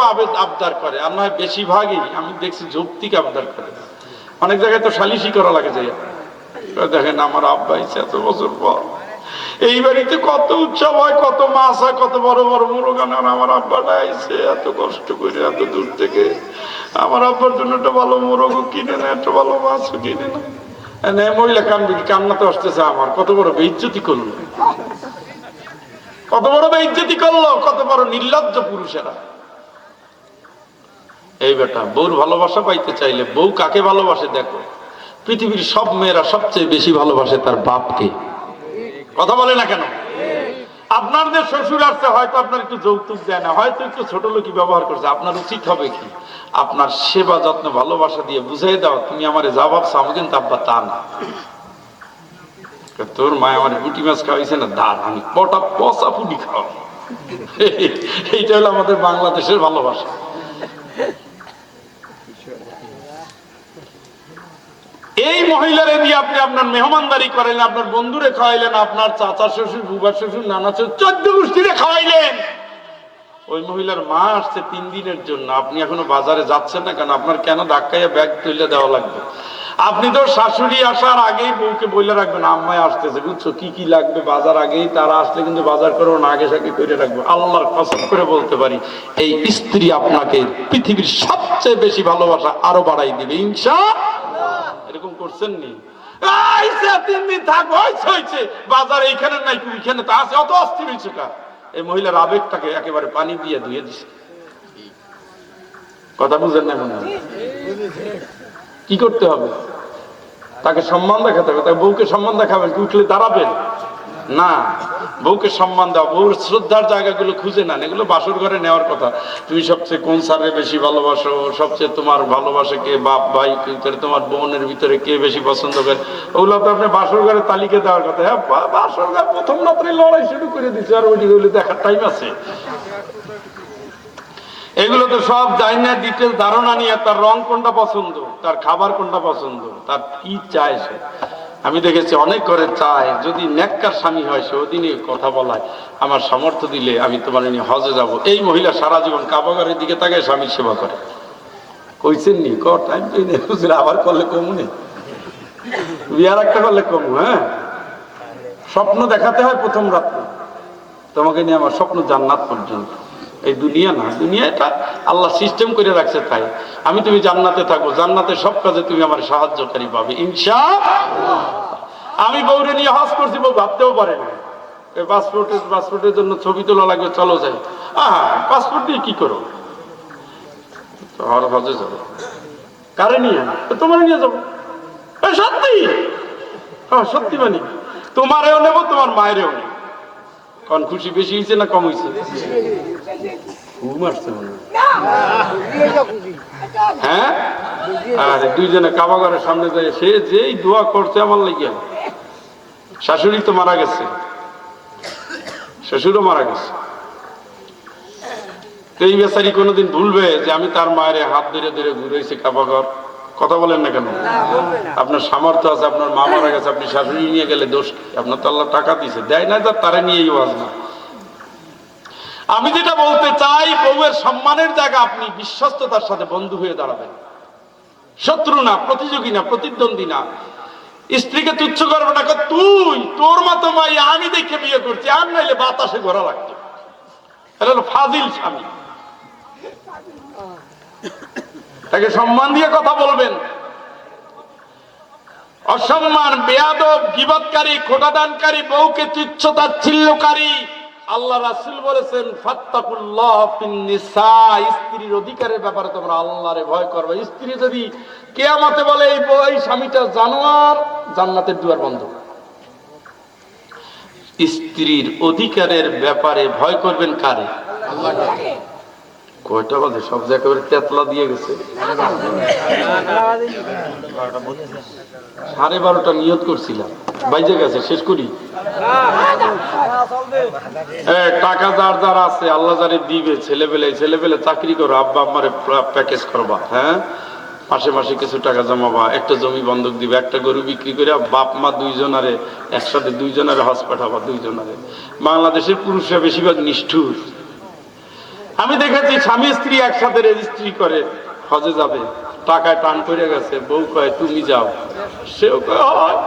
আবদার করে, আর নয় বেশিরভাগই আমি দেখছি যৌক্তিক আবদার করে। অনেক জায়গায় তো সালিশি করা লাগে যায়। দেখেন আমার আব্বা আইছে এত বছর পর, এই বাড়িতে কত উৎসব হয়, কত মাছ হয়, কত বড় বড় মুরগান, আর আমার আব্বাটা আইছে এত কষ্ট করে এত দূর থেকে। আমার আব্বার জন্য একটা ভালো মুরগও কিনে না, একটা ভালো মাছও কিনে না। মহিলা কান্নাতে আসতেছে, আমার কত বড় বেইজ্জতি করলো, কত বড় বেইজ্জতি করলো, কত বড় নির্লজ্জ পুরুষেরা। এই বেটা, বউর ভালোবাসা পাইতে চাইলে বউ কাকে ভালোবাসে দেখো। পৃথিবীর সব মেয়েরা সবচেয়ে বেশি ভালোবাসে তার বাপকে। কথা বলে না কেন? আপনার যে শ্বশুর আসছে, হয়তো আপনার একটু যৌতুক দেয় না, হয়তো একটু ছোট লোকই ব্যবহার করছে। আপনার উচিত হবে কি, আপনার সেবা যত্ন ভালোবাসা দিয়ে বুঝাই দাও, তুমি আমার যা ভাবছো আমি কিন্তু আব্বা তা না। তোর মা আমার পুঁটি মাছ খাওয়াইছে না, দাঁড় আমি কটা পচা পুটি খাওয়া। এইটা হলো আমাদের বাংলাদেশের ভালোবাসা। এই মহিলারে দিয়ে আপনি আপনার মেহমানদারি করাইলেন, আপনার বন্ধুরে খাওয়াইলেন, আপনার চাচা শ্বশুর, বুবা শ্বশুর, নানা শ্বশুর, 14 গোষ্ঠীরে খাওয়াইলেন। ওই মহিলার মা আসছে 3 দিনের জন্য, আপনি এখনো বাজারে যাচ্ছেন না কেন? আপনার কেন ধাক্কাইয়া ব্যাগ তুলে দেওয়া লাগবে? আপনি তো শাশুড়ি আসার আগেই বউকে বলে রাখবেন, আম্মায় আসতেছে, বুঝছো কি কি লাগবে বাজার আগেই। তারা আসলে কিন্তু বাজার করবো না, আগে সাগে করে রাখবো। আল্লাহর কসম করে বলতে পারি, এই স্ত্রী আপনাকে পৃথিবীর সবচেয়ে বেশি ভালোবাসা আরো বাড়াই দিবে ইনশাআল্লাহ। এরকম করছেন নি? 3 দিন থাকবো, হয়েছে বাজার এইখানে নাই, ওইখানে তো আছে, অত অস্থির হয়েছে কা? এই মহিলার আবেগটাকে একেবারে পানি দিয়ে ধুয়ে দিছে। কথা বুঝেন না মনে হয়? কি করতে হবে? তাকে সম্মান দেখাতে হবে। তাকে বউকে সম্মান দেখাবেন কি উঠলে দাঁড়াবেন না? বউকে সম্মান দাও, বউর শ্রদ্ধার জায়গাগুলো খুঁজে নেন। এগুলো বাসর ঘরে নেওয়ার কথা। তুমি সবচেয়ে কোন স্যারে বেশি ভালোবাসো, সবচেয়ে তোমার ভালোবাসে কে, বাপ ভাই ভিতরে, তোমার বোনের ভিতরে কে বেশি পছন্দ করে, ওগুলো তো আপনি বাসর ঘরে তালিকা দেওয়ার কথা। হ্যাঁ, বাসর ঘর প্রথম রাত্রে লড়াই শুরু করে দিচ্ছে, আর ওইগুলো দেখার টাইম আছে? এগুলো তো সব জানা ডিটেল ধারণা নিয়ে, তার রং কোনটা পছন্দ, তার খাবার কোনটা পছন্দ, তার কি চায় সে। আমি দেখেছি অনেক করে চায়, যদি নেককার স্বামী হয় সে ওদিনই কথা বলায়, আমার সামর্থ্য দিলে আমি তোমার নিয়ে হজে যাব। এই মহিলা সারা জীবন কাবাগারের দিকে তাকায় স্বামীর সেবা করে। কইছেন নি টাইম আবার করলে কমুনে, বিয়ার একটা করলে কমু। হ্যাঁ, স্বপ্ন দেখাতে হয় প্রথম রাত্রে, তোমাকে নিয়ে আমার স্বপ্ন জান্নাত পর্যন্ত। এই দুনিয়া না, দুনিয়াটা আল্লাহ সিস্টেম করে রাখছে তাই। আমি তুমি জান্নাতে থাকবো, জান্নাতে সব কাজে তুমি আমার সাহায্যকারী পাবে ইনশাআল্লাহ। আমি বউরে নিয়ে হজ করছি, বউ ভাবতেও পারে না। পাসপোর্টের জন্য ছবি তোলা লাগবে, চলো যাই। পাসপোর্ট দিয়ে কি করো? হজে যাবো। কারে নিয়ে? তোমার নিয়ে যাবো। সত্যি? হ্যাঁ সত্যি। মানে তোমারেও নেবো, তোমার মায়েরও নেবো। কোন খুশি বেশি হয়েছে না কম হয়েছে? হ্যাঁ, আর দুইজনে কাবাগারের সামনে যায়, সে যেই দোয়া করছে আমার লাগিয়া। শাশুড়ি তো মারা গেছে, শ্বশুরও মারা গেছে। তো এই বেচারি কোনোদিন ভুলবে যে আমি তার মায়ের হাত ধরে ধরে ঘুরেছি কাবাঘর? কথা বলেন না কেন? আপনার সামর্থ্য আছে, আপনার মা মারা গেছে, আপনি শাশুড়ি নিয়ে গেলে দোষ কি? আপনার তো আল্লাহ টাকা দিয়েছে, দেয় না যা তারা নিয়েই ওয়াজ না। আমি যেটা বলতে চাই, বউয়ের সম্মানের জায়গা আপনি বিশ্বস্ততার সাথে বন্ধু হয়ে দাঁড়াবেন, শত্রু না, প্রতিযোগী না, প্রতিদ্বন্দ্বী না। স্ত্রীকে তুচ্ছ করবে না, তুই তোর মতো মাই আমি দেখে বিয়ে করছি, আর নাইলে বাতাসে ঘোরা লাগছে। এটা হলো ফাজিল স্বামী। তাকে সম্মান দিয়ে কথা বলবেন। অসম্মান, বেয়াদব, গীবতকারী, খোঁটাদানকারী, বউকে তুচ্ছ তাচ্ছিল্যকারী, আল্লাহ রাসূল বলেছেন ফাত্তাকুল্লাহ ফিন নিসা, স্ত্রীর অধিকারের ব্যাপারে তোমরা আল্লাহরে ভয় করবে। স্ত্রী যদি কিয়ামতে বলে এই স্বামীটা জানোয়ার, জান্নাতের দুয়ার বন্ধ। স্ত্রীর অধিকারের ব্যাপারে ভয় করবেন কারে? আল্লাহকে। কয়টা বাজে? সব জায়গায় তেতলা দিয়ে গেছে। 12:30 নিয়ত করছিলাম, বাইজে গেছে, শেষ করি। টাকা যার যার আছে আল্লাহ যারে দিবে, ছেলেবেলে চাকরি করো, আব্বা আম্মারে প্যাকেজ করবা, হ্যাঁ, মাসে মাসে কিছু টাকা জমাবা, একটা জমি বন্ধক দিবে, একটা গরু বিক্রি করে বাপ মা দুইজনারে একসাথে দুইজনারে হজ পাঠাবা, দুইজনারে। বাংলাদেশের পুরুষরা বেশিরভাগ নিষ্ঠুর। আমি দেখেছি স্বামী স্ত্রী একসাথে রেজিস্ট্রি করে হজে যাবে, টাকায় টান পড়ে গেছে, বউ কয় তুমি যাও, সেও কয়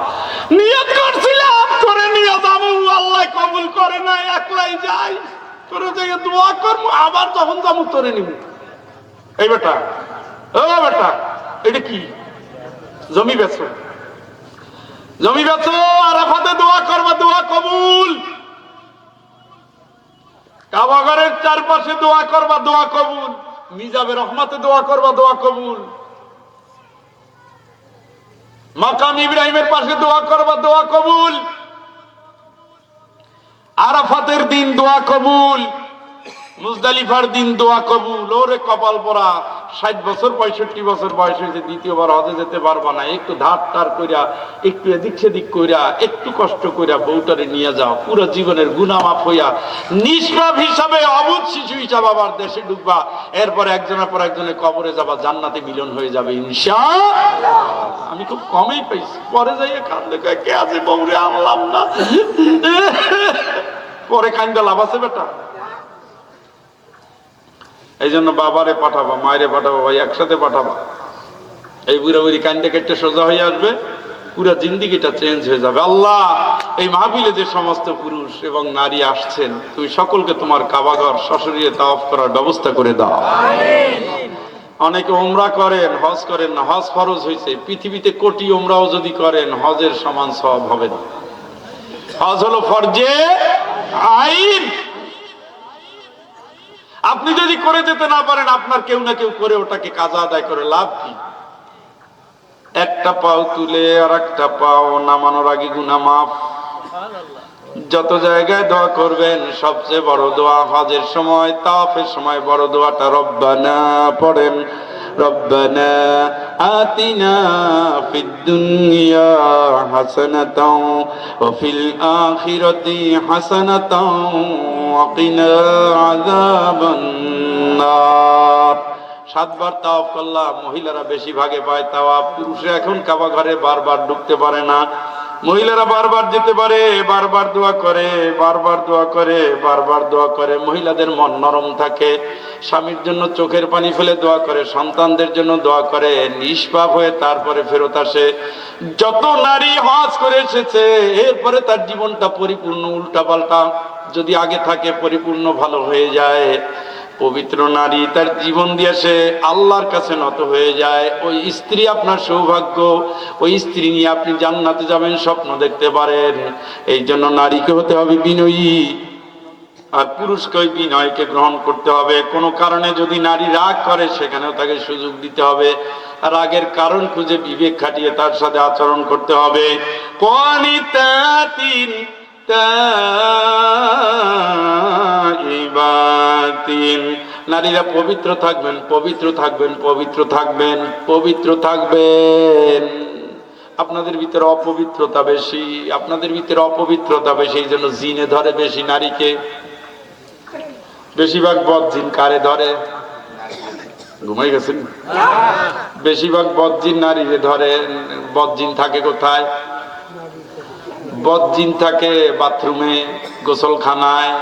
নিয়ত করছিলাম করে নিয়ে যাবো, আল্লাহ কবুল করে না, একলাই যাই করে থেকে দোয়া করবো, আবার যখন যাবো তোরে নিব। এই বেটা, ও বেটা, এটা কি? জমি বেচো, জমি বেচো, আরাফাতে দোয়া করবা, দোয়া কবুল। কাবাগরের চারপাশে দোয়া করবা, দোয়া কবুল। মিজাবে রহমাতে দোয়া করবা, দোয়া কবুল। মাকাম ইব্রাহিমের পাশে দোয়া করবা, দোয়া কবুল। আরাফাতের দিন দোয়া কবুল, মুজদালিফার দিন দোয়া কবুল। ওরে কপাল পরা, 60 বছর 65 বছর বয়স হয়েছে, দ্বিতীয়বার হজে যেতে পারবা না, একটু ধার টার কইরা, একটু এদিক সেদিক কইরা, একটু কষ্ট কইরা বউটারে নিয়ে যাও, পুরো জীবনের গুনাহ মাফ হইয়া নিষ্পাপ হিসাবে, অবুধ শিশু হিসাবে আবার দেশে ঢুকবা। এরপর একজনের পর একজনে কবরে যাবা, জান্নাতে মিলন হয়ে যাবে ইনশাআল্লাহ। আমি খুব কমই পাইছি, পরে যাইয়া কান্দে কয় কে আছে বউরে আনলাম না, পরে কান্দা লাভ আছে বেটা? এই জন্য বাবারে পাঠাবা, মায়েরে পাঠাবা, ভাই একসাথে পাঠাবা। এই বুড়া বুড়ি কান্দে কেটে সোজা হয়ে আসবে, পুরো জিন্দিগিটা চেঞ্জ হয়ে যাবে। আল্লাহ, এই মাহফিলে যে সমস্ত পুরুষ এবং নারী আসছেন, তুমি সকলকে তোমার কাবাঘর সশরীরে তাওয়াফ করার ব্যবস্থা করে দাও। অনেকে উমরা করেন, হজ করেন না, হজ ফরজ হয়েছে। পৃথিবীতে কোটি উমরাও যদি করেন, হজের সমান সওয়াব হবে না। হজ হলো ফরজে আইন। আপনি যদি করে যেতে না পারেন, আপনার কেউ না কেউ করে ওটাকে কাজা আদায় করে লাভ কি? একটা পাও তুলে আর একটা পাও নামানোর আগে গুনাহ মাফ। যত জায়গায় দোয়া করবেন, সবচেয়ে বড় দোয়া হজের সময়, তাওয়াফের সময় বড় দোয়াটা রব্বানা পড়েন। রব্বানা আতিনা ফিদ দুনিয়া হাসানাতাও ওয়া ফিল আখিরাতি হাসানাতাও ওয়া কিনা আযাবান নার। 7 বার তাওয়াফ করলাম। মহিলারা বেশি ভাগে পায় তাওয়াফ, পুরুষরা এখন কাবা ঘরে বারবার ঢুকতে পারে না। মহিলারা বারবার যেতে পারে, বারবার দোয়া করে, বারবার দোয়া করে, বারবার দোয়া করে। মহিলাদের মন নরম থাকে, স্বামীর জন্য চোখের পানি ফেলে দোয়া করে, সন্তানদের জন্য দোয়া করে, নিষ্পাপ হয়ে তারপরে ফেরত আসে। যত নারী হজ করে এসেছে, এরপরে তার জীবনটা পরিপূর্ণ উল্টাপাল্টা, যদি আগে থাকে পরিপূর্ণ ভালো হয়ে যায়। পবিত্র নারী তার জীবন দিয়ে সে আল্লাহর কাছে নত হয়ে যায়। ওই স্ত্রী আপনার সৌভাগ্য, ওই স্ত্রী নিয়ে আপনি জান্নাতে যাবেন স্বপ্ন দেখতে পারেন। এই জন্য নারীকে হতে হবে বিনয়ী, আর পুরুষকে ওই বিনয়কে গ্রহণ করতে হবে। কোনো কারণে যদি নারী রাগ করে, সেখানেও তাকে সুযোগ দিতে হবে। রাগের কারণ খুঁজে বিবেক খাটিয়ে তার সাথে আচরণ করতে হবে। কোয়ানিতাতিন তাইবাতিন, নারীরা পবিত্র থাকবেন, পবিত্র থাকবেন, পবিত্র থাকবেন, পবিত্র থাকবেন। আপনাদের ভিতরে অপবিত্রতা বেশি, আপনাদের ভিতরে অপবিত্রতা বেশি, এই জন্য জিনে ধরে বেশি নারীকে। বেশিরভাগ বদজিন কারে ধরে? ঘুমাই গেছেন? বেশিরভাগ বদজিন নারীরে ধরে। বদজিন থাকে কোথায়? বদজিন থাকে বাথরুমে, গোসলখানায়,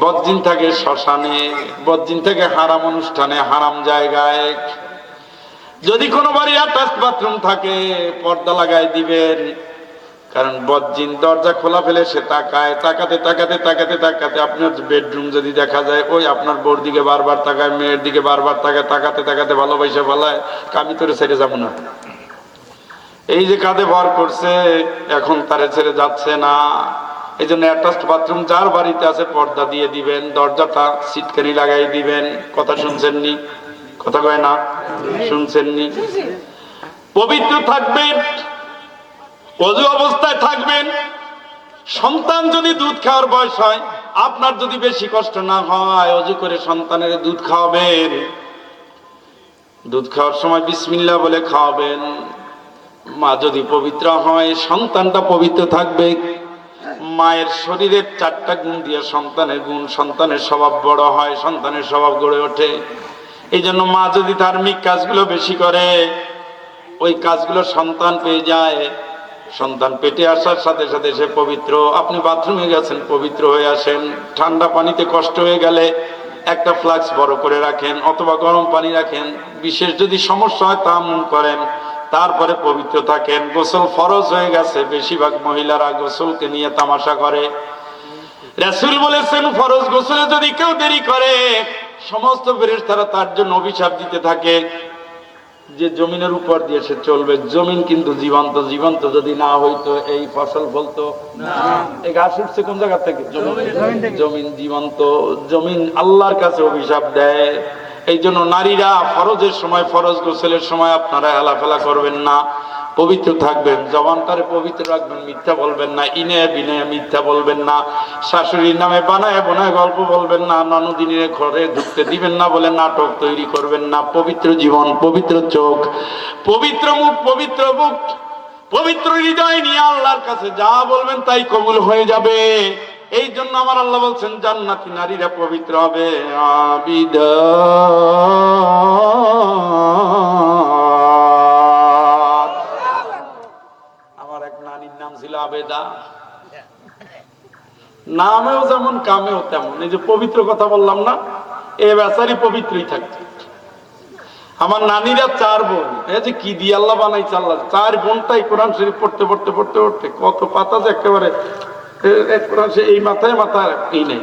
বদজিন থাকে শ্মশানে, বদজিন থাকে হারাম অনুষ্ঠানে, হারাম জায়গায়। যদি কোনো বাড়ি অ্যাটাচড বাথরুম থাকে পর্দা লাগাই দিবেন, কারণ বদজিন দরজা খোলা ফেলে সে তাকায়, তাকাতে তাকাতে তাকাতে তাকাতে আপনার বেডরুম যদি দেখা যায়, ওই আপনার বোর দিকে বারবার তাকায়, মেয়ের দিকে বারবার তাকায়, তাকাতে তাকাতে ভালোবাসা ফেলায়, আমি তোরে ছেড়ে যাবো না। এই যে কাঁধে ভর করছে, এখন তারে ছেড়ে যাচ্ছে না। এই জন্য অ্যাটাচড বাথরুম যার বাড়িতে আছে পর্দা দিয়ে দিবেন, দরজাটা সিটকানি লাগাই দিবেন। কথা শুনছেননি? কথা কয় না? শুনছেননি? পবিত্র থাকবেন, ওযু অবস্থায় থাকবেন। সন্তান যদি দুধ খাওয়ার বয়স হয়, আপনার যদি বেশি কষ্ট না হয়, ওযু করে সন্তানের দুধ খাওয়াবেন। দুধ খাওয়ার সময় বিসমিল্লাহ বলে খাওয়াবেন। মা যদি পবিত্র হয়, সন্তানটা পবিত্র থাকবে। মায়ের শরীরের 4টা গুণ দিয়ে সন্তানের গুণ, সন্তানের স্বভাব বড় হয়, সন্তানের স্বভাব গড়ে ওঠে। এই জন্য মা যদি ধার্মিক কাজগুলো বেশি করে, ওই কাজগুলো সন্তান পেয়ে যায়। সন্তান পেটে আসার সাথে সাথে সে পবিত্র। আপনি বাথরুমে গেছেন, পবিত্র হয়ে আসেন। ঠান্ডা পানিতে কষ্ট হয়ে গেলে একটা ফ্লাক্স বড় করে রাখেন, অথবা গরম পানি রাখেন। বিশেষ যদি সমস্যা হয় তায়াম্মুম করেন, তারপরে পবিত্র থাকেন। গোসল ফরজ হয়ে গেছে, বেশিরভাগ মহিলারা গোসলকে নিয়ে তামাশা করে। রাসূল বলেছেন, ফরজ গোসলে যদি কেউ দেরি করে, সমস্ত ফেরেশতারা তার জন্য অভিশাপ দিতে থাকে যে জমিনের উপর দিয়ে সে চলবে। জমিন কিন্তু জীবন্ত, জীবন্ত যদি না হইতো এই ফসল ফলতো না। এই ঘাস উঠছে কোন জায়গা থেকে? জমিন জীবন্ত। জমিন আল্লাহর কাছে অভিশাপ দেয়। এই জন্য নারীরা ফরজের সময়, ফরজ গোসলের সময় আপনারা হেলাফেলা করবেন না, পবিত্র থাকবেন। জবানটারে পবিত্র রাখবেন, মিথ্যা বলবেন না, ইনে বিনে মিথ্যা বলবেন না, শাশুড়ির নামে বানায় বানায় গল্প বলবেন না, ননদিনীর ঘরে ঢুকতে দিবেন না বলে নাটক তৈরি করবেন না। পবিত্র জীবন, পবিত্র চোখ, পবিত্র মুখ, পবিত্র বুক, পবিত্র হৃদয় নিয়ে আল্লাহর কাছে যা বলবেন তাই কবুল হয়ে যাবে। এই জন্য আমার আল্লাহ বলছেন, জান্নাতি নারীরা পবিত্র হবে। আবিদা ছিল আবেদা। নামেও যেমন কামেও তেমন। এই যে পবিত্র কথা বললাম না, এ বেচারি পবিত্রই থাকছে। আমার নানিরা 4 বোন। এই যে কি দিয়ে আল্লাহ বানাইছে আল্লাহ। 4 বোনটাই কোরআন শরীফ পড়তে পড়তে পড়তে পড়তে কত পাতা যে একেবারে কোরআন এই মাথায় মাথা এই নেই।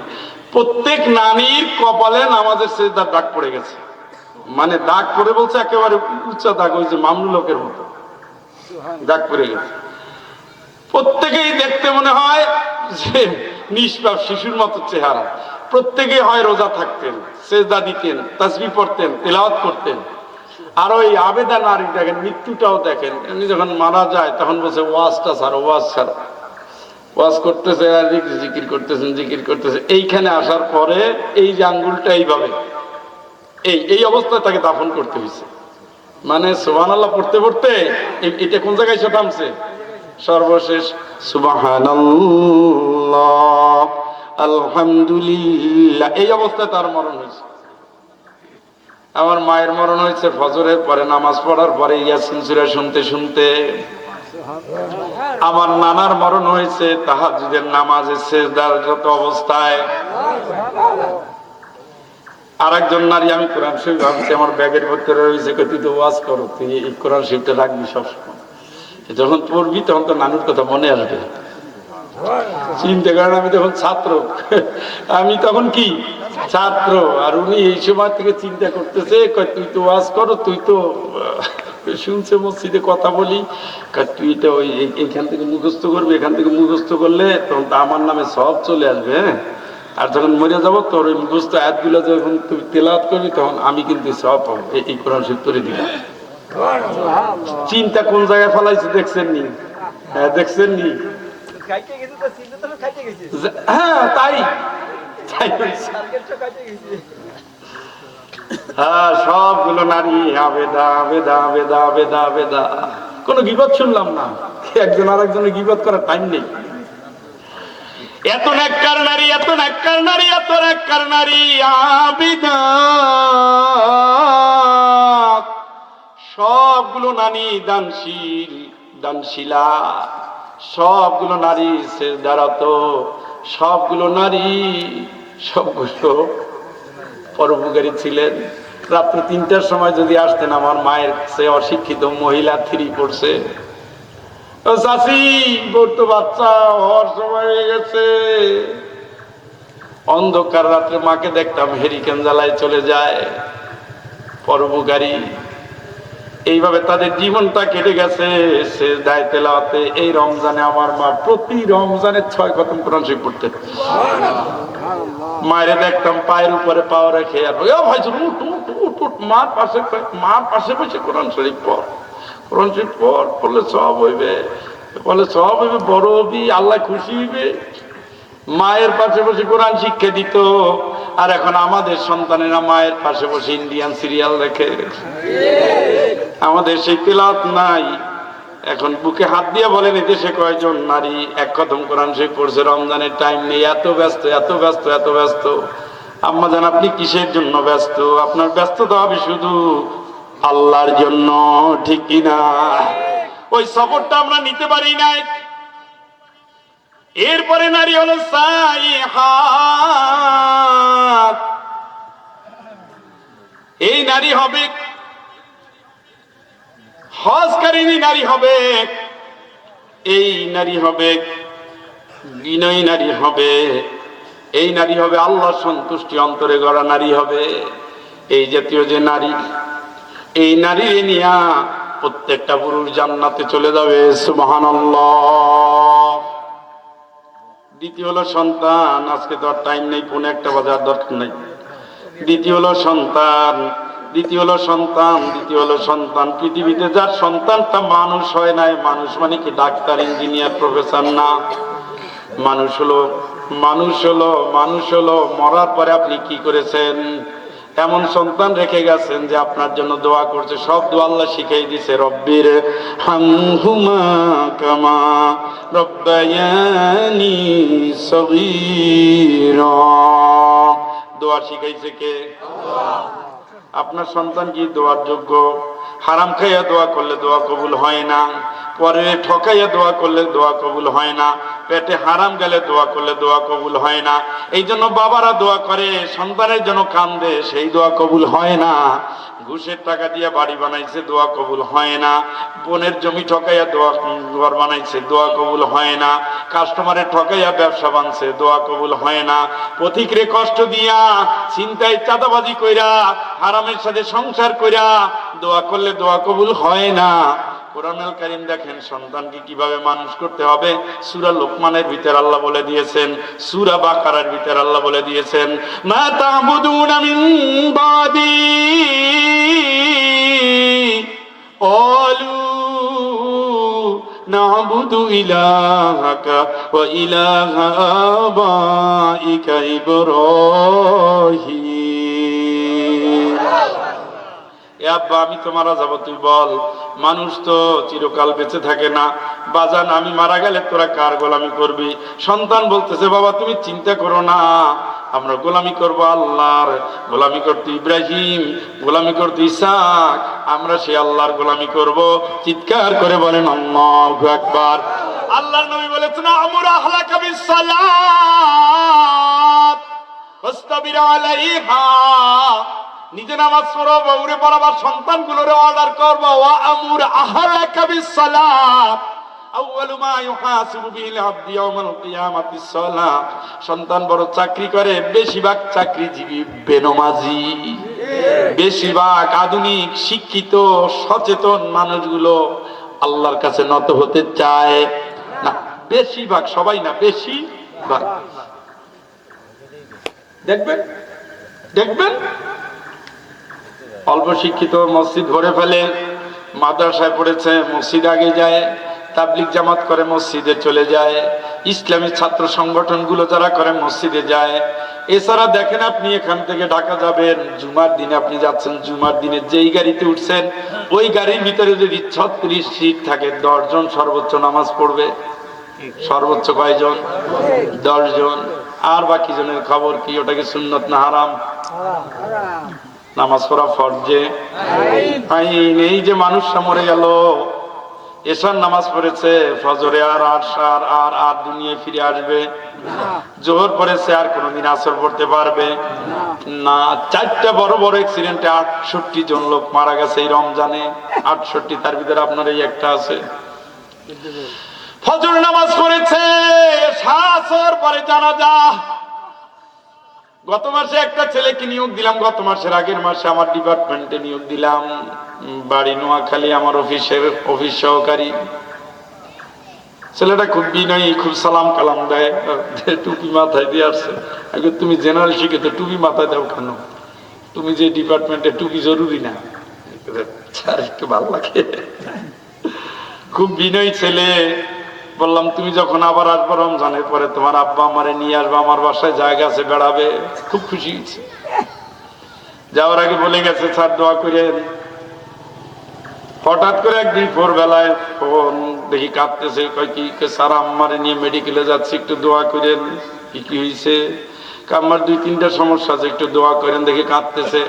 প্রত্যেক নানির কপালে নামাজের সিজদার দাগ পড়ে গেছে। মানে দাগ পড়ে বলছে একেবারে উচ্চা দাগ, ওই যে মামলু লোকের মতো দাগ পড়ে গেছে। প্রত্যেকেই দেখতে মনে হয় যে নিষ্পাপ শিশুর মতো চেহারা। প্রত্যেকে হয় রোজা থাকতেন, সেজদা দিতেন, তাসবিহ পড়তেন, তিলাওয়াত করতেন। আর ওই আবেদা নারী দেখেন, মৃত্যুটাও দেখেন। এমনি যখন মারা যায় তখন বলছে ওয়াজটা ছাড়ো, ওয়াজ ছাড়ো। ওয়াজ করতেছে আর জিকির করতেছেন, জিকির করতেছে। এইখানে আসার পরে এই যে আঙ্গুলটা এইভাবে এই অবস্থায় তাকে দাফন করতে হয়েছে। মানে সুবহানাল্লাহ পড়তে পড়তে এটা কোন জায়গায় এসে থামছে? সর্বশেষ সুবহানাল্লাহ আলহামদুলিল্লাহ, এই অবস্থায় তার মরণ হয়েছে। আমার মায়ের মরণ হয়েছে ফজরের পরে, নামাজ পড়ার পরে ইয়াসিন সূরা শুনতে শুনতে। আমার নানার মরণ হয়েছে তাহাজ্জুদের নামাজে সিজদাররত অবস্থায়। আরেকজন নারী, আমি কোরআন শরীফ ভাবছি আমার ব্যাগের ভিতরে রয়েছে, তুই তো ওয়াজ করো, তুই এই কোরআন শরীফটা রাখবি সবসময়। যখন পড়বি তখন তো নানুর কথা মনে আসবে। চিন্তা করেন, আমি তখন ছাত্র, আমি তখন কি ছাত্র, আর উনি এই সময় থেকে চিন্তা করতেছে, তুই তো ওয়াজ করো, তুই তো শুনছে মসজিদে কথা বলি, তুই তো ওই এইখান থেকে মুখস্থ করবি, এখান থেকে মুখস্থ করলে তখন তো আমার নামে সব চলে আসবে। হ্যাঁ, আর যখন মরে যাবো তোর ওই মুখস্থ আয়াতগুলো যখন তুই তেলাওয়াত করবি তখন আমি কিন্তু সব পাবো। এই কোরআন শরীফ তোরে দিলাম। চিন্তা কোন জায়গায় ফেলাইছে দেখছেন নি? হ্যাঁ, দেখছেন নি? হ্যাঁ, তাই হ্যাঁ, সবগুলো নারী আবেদা আবেদা আবেদা আবেদা আবেদা। কোনো গীবত শুনলাম না, একজন আর একজনের গীবত করার টাইম নেই। এত নেককার নারী, এত নেককার নারী, এত নেককার নারী আবিদা, সবগুলো নারী দানশীল, দানশীলা, সবগুলো নারী সেজদারত, সবগুলো নারী, সবগুলো পরোপকারী ছিলেন। রাত্র 3টার সময় যদি আসতেন, আমার মায়ের সে অশিক্ষিত মহিলা 3 পড়ছে, ও চাচি তোর তো বাচ্চা হওয়ার সময় হয়ে গেছে। অন্ধকার রাত্রে মাকে দেখতাম হেরিকেন জ্বালায় চলে যায়, পরোপকারী। এইভাবে তাদের জীবনটা কেটে গেছে সেজদায় তেলাওয়াতে। এই রমজানে আমার মা প্রতি রমজানে 6 খতম কোরআন শরীফ পড়তেন। মায়ের দেখতাম পায়ের উপরে পাও রেখে আর ভাই মার পাশে বসে কোরআন শরীফ পড়, কোরআন শরীফ পড়লে সব হইবে, বলে সব হইবে, বড় হবি, আল্লাহ খুশি হইবে। মায়ের পাশে বসে কোরআন শিক্ষা দিত। আর এখন আমাদের সন্তানেরা মায়ের পাশে বসে ইন্ডিয়ান সিরিয়াল দেখে। আমাদের সেই তেলাওয়াত নাই। এখন বুকে হাত দিয়ে বলেন এদেশে কয়জন নারী 1 খতম কোরআন শরীফ পড়ছে? রমজানের টাইম নেই, এত ব্যস্ত, এত ব্যস্ত, এত ব্যস্ত। আম্মা জান, আপনি কিসের জন্য ব্যস্ত? আপনার ব্যস্ততা হবে শুধু আল্লাহর জন্য, ঠিক কিনা? ওই সফরটা আমরা নিতে পারি নাই। এরপরে নারী হলো সাইহাত। এই নারী হবে হজকারিনী নারী হবে, এই নারী হবে বিনয়ী নারী হবে, এই নারী হবে আল্লাহ সন্তুষ্টি অন্তরে গড়া নারী হবে। এই জাতীয় যে নারী, এই নারী নিয়া প্রত্যেকটা পুরুষ জান্নাতে চলে যাবে, সুবহানাল্লাহ। দ্বিতীয় হলো সন্তান। আজকে তো আর টাইম নেই, 1:45 বাজার দরকার নাই। দ্বিতীয় হলো সন্তান, দ্বিতীয় হলো সন্তান, দ্বিতীয় হলো সন্তান। পৃথিবীতে যার সন্তানটা মানুষ হয় নাই, মানুষ মানে কি ডাক্তার, ইঞ্জিনিয়ার, প্রফেসর না। মানুষ হলো, মানুষ হলো, মানুষ হলো মরার পরে আপনি কি করেছেন? এমন সন্তান রেখে গেছেন যে আপনার জন্য দোয়া করছে। সব দোয়া আল্লাহ শিখাই দিছে, রব্বির হামহুমা কামা রব্বায়ানি সগীরা। দোয়া শিখাইছে কে? আপনার সন্তান কি দোয়ার যোগ্য? হারাম খাইয়া দোয়া করলে দোয়া কবুল হয় না, পরে ঠকাইয়া দোয়া করলে দোয়া কবুল হয় না, পেটে হারাম গেলে দোয়া করলে দোয়া কবুল হয় না। এই জন্য বাবারা দোয়া করে, সন্তানের জন্য কান্দে, সেই দোয়া কবুল হয় না। ঘুষের টাকা দিয়ে বাড়ি বানাইছে, দোয়া কবুল হয় না। বোনের জমি ঠকাইয়া ঘর বানাইছে, দোয়া কবুল হয় না। কাস্টমারের ঠকাইয়া ব্যবসা বানছে, দোয়া কবুল হয় না। পথিকরে কষ্ট দিয়া, চিন্তায় চাঁদাবাজি কইরা, হারামের সাথে সংসার কইরা দোয়া করলে দোয়া কবুল হয় না। কোরআনুল কারীম দেখেন সন্তানকে কিভাবে মানুষ করতে হবে। সূরা লোকমানের ভিতর আল্লাহ বলে দিয়েছেন, সূরা বাকারার ভিতর আল্লাহ বলে দিয়েছেন, মা তা'বুদুনা মিন বাদি ক্বালু না'বুদু ইলাহাকা ওয়া ইলাহা আবাইকা ইব্রাহিম। এ আব্বা, আমি তো মারা যাবো, তুই বল। মানুষ তো চিরকাল বেঁচে থাকে না। বাজান, আমি মারা গেলে তোরা কার গোলামি করবি? সন্তান বলতেছে, বাবা তুমি চিন্তা করো না, আমরা গোলামি করব আল্লাহর। গোলামি করতে ইব্রাহিম, গোলামি করতে ইসহাক, আমরা সেই আল্লাহর গোলামি করব। চিৎকার করে বলেন আল্লাহু আকবার। আল্লাহর নবী বলেছেন, আমুর আহলাকা বিসসালাত ওয়াসতাবির আলাইহা। নিজে নামাজ পড়ো, বউরে পড়াবার, সন্তানগুলোরে অর্ডার করবো, ওয়া আমুর আহলাকা বিসসালাত আউয়ালু মা ইউহাসিবু বিল আবদি ইয়াউমাল কিয়ামাতিস সালাহ। সন্তান বড় চাকরি করে, বেশিরভাগ চাকরিজীবী বেনমাজি। বেশিরভাগ আধুনিক শিক্ষিত সচেতন মানুষগুলো আল্লাহর কাছে নত হতে চায় না। বেশিরভাগ, সবাই না, বেশিরভাগ। দেখবেন দেখবেন অল্প শিক্ষিত মসজিদ ভরে ফেলে, মাদ্রাসায় পড়েছে মসজিদ আগে যায়, তাবলিগ জামাত করে মসজিদে চলে যায়, ইসলামী ছাত্র সংগঠনগুলো যারা করে মসজিদে যায়। এছাড়া দেখেন, আপনি এখান থেকে ঢাকা যাবেন, জুমার দিনে আপনি যাচ্ছেন, জুমার দিনে যেই গাড়িতে উঠছেন ওই গাড়ির ভিতরে যদি 36 সিট থাকে, 10 জন সর্বোচ্চ নামাজ পড়বে। সর্বোচ্চ কয়জন? 10 জন। আর বাকি জনের খবর কি? ওটা কি সুন্নত না হারাম? নামাজ পড়া ফরজে আইন। এই যে মানুষটা মরে গেল, এশার নামাজ পড়েছে, ফজরে আর দুনিয়ায় ফিরে আসবে? জোহর পড়েছে, আর কোনদিন আসর পড়তে পারবে না। 4টা বড় বড় অ্যাক্সিডেন্টে 68 জন লোক মারা গেছে এই রমজানে। 68, তার ভিতরে আপনার এই একটা আছে। ফজর নামাজ পড়েছে, আসর পরে জানাজা। গত মাসে একটা ছেলেকে নিয়োগ দিলাম, গত মাসের আগের মাসে আমার ডিপার্টমেন্টে নিয়োগ দিলাম, বাড়ি নোয়াখালী, আমার অফিস সহকারী। ছেলেটা খুব বিনয়ী, খুব সালাম কালাম দেয়, টুপি মাথায় দিয়ে আসছে। তুমি জেনারেল শিখে তো টুপি মাথায় দাও কেন? তুমি যে ডিপার্টমেন্টে, টুপি জরুরি না? একটু ভালো লাগে, খুব বিনয়ী ছেলে। বললাম তুমি যখন আবার আসবো রমজানের পরে, তোমার আব্বা আমারে নিয়ে আসবে, আমার বাসায় জায়গা আছে, বেড়াবে। খুব খুশি হয়েছে। যাওয়ার আগে বলে গেছে, স্যার দোয়া করেন। হঠাৎ করে একদিন ভোরবেলায় ফোন দেখি কাঁদতেছে, কয় কি? স্যার আম্মারে নিয়ে মেডিকেলে যাচ্ছি, একটু দোয়া করেন। কি হয়েছে? আমার 2-3টা সমস্যা আছে, একটু দোয়া করেন। দেখি কাঁদতেছে।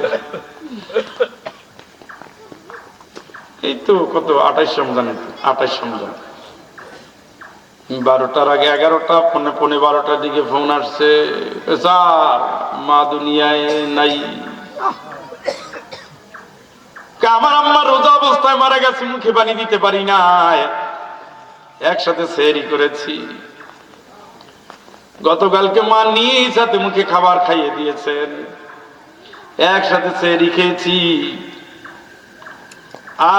এই তো কত 28 রমজান, 28 রমজান। 12টার আগে 11টা, পৌনে 12টার দিকে ফোন আসছে, স্যার মা দুনিয়ায় নাই। আমার আম্মা রোজা অবস্থায় মারা গেছে, মুখে পানি দিতে পারি না। একসাথে সেহরি করেছি, গতকালকে মা নিজ হাতে মুখে খাবার খাইয়ে দিয়েছেন, একসাথে সেহরি খেয়েছি।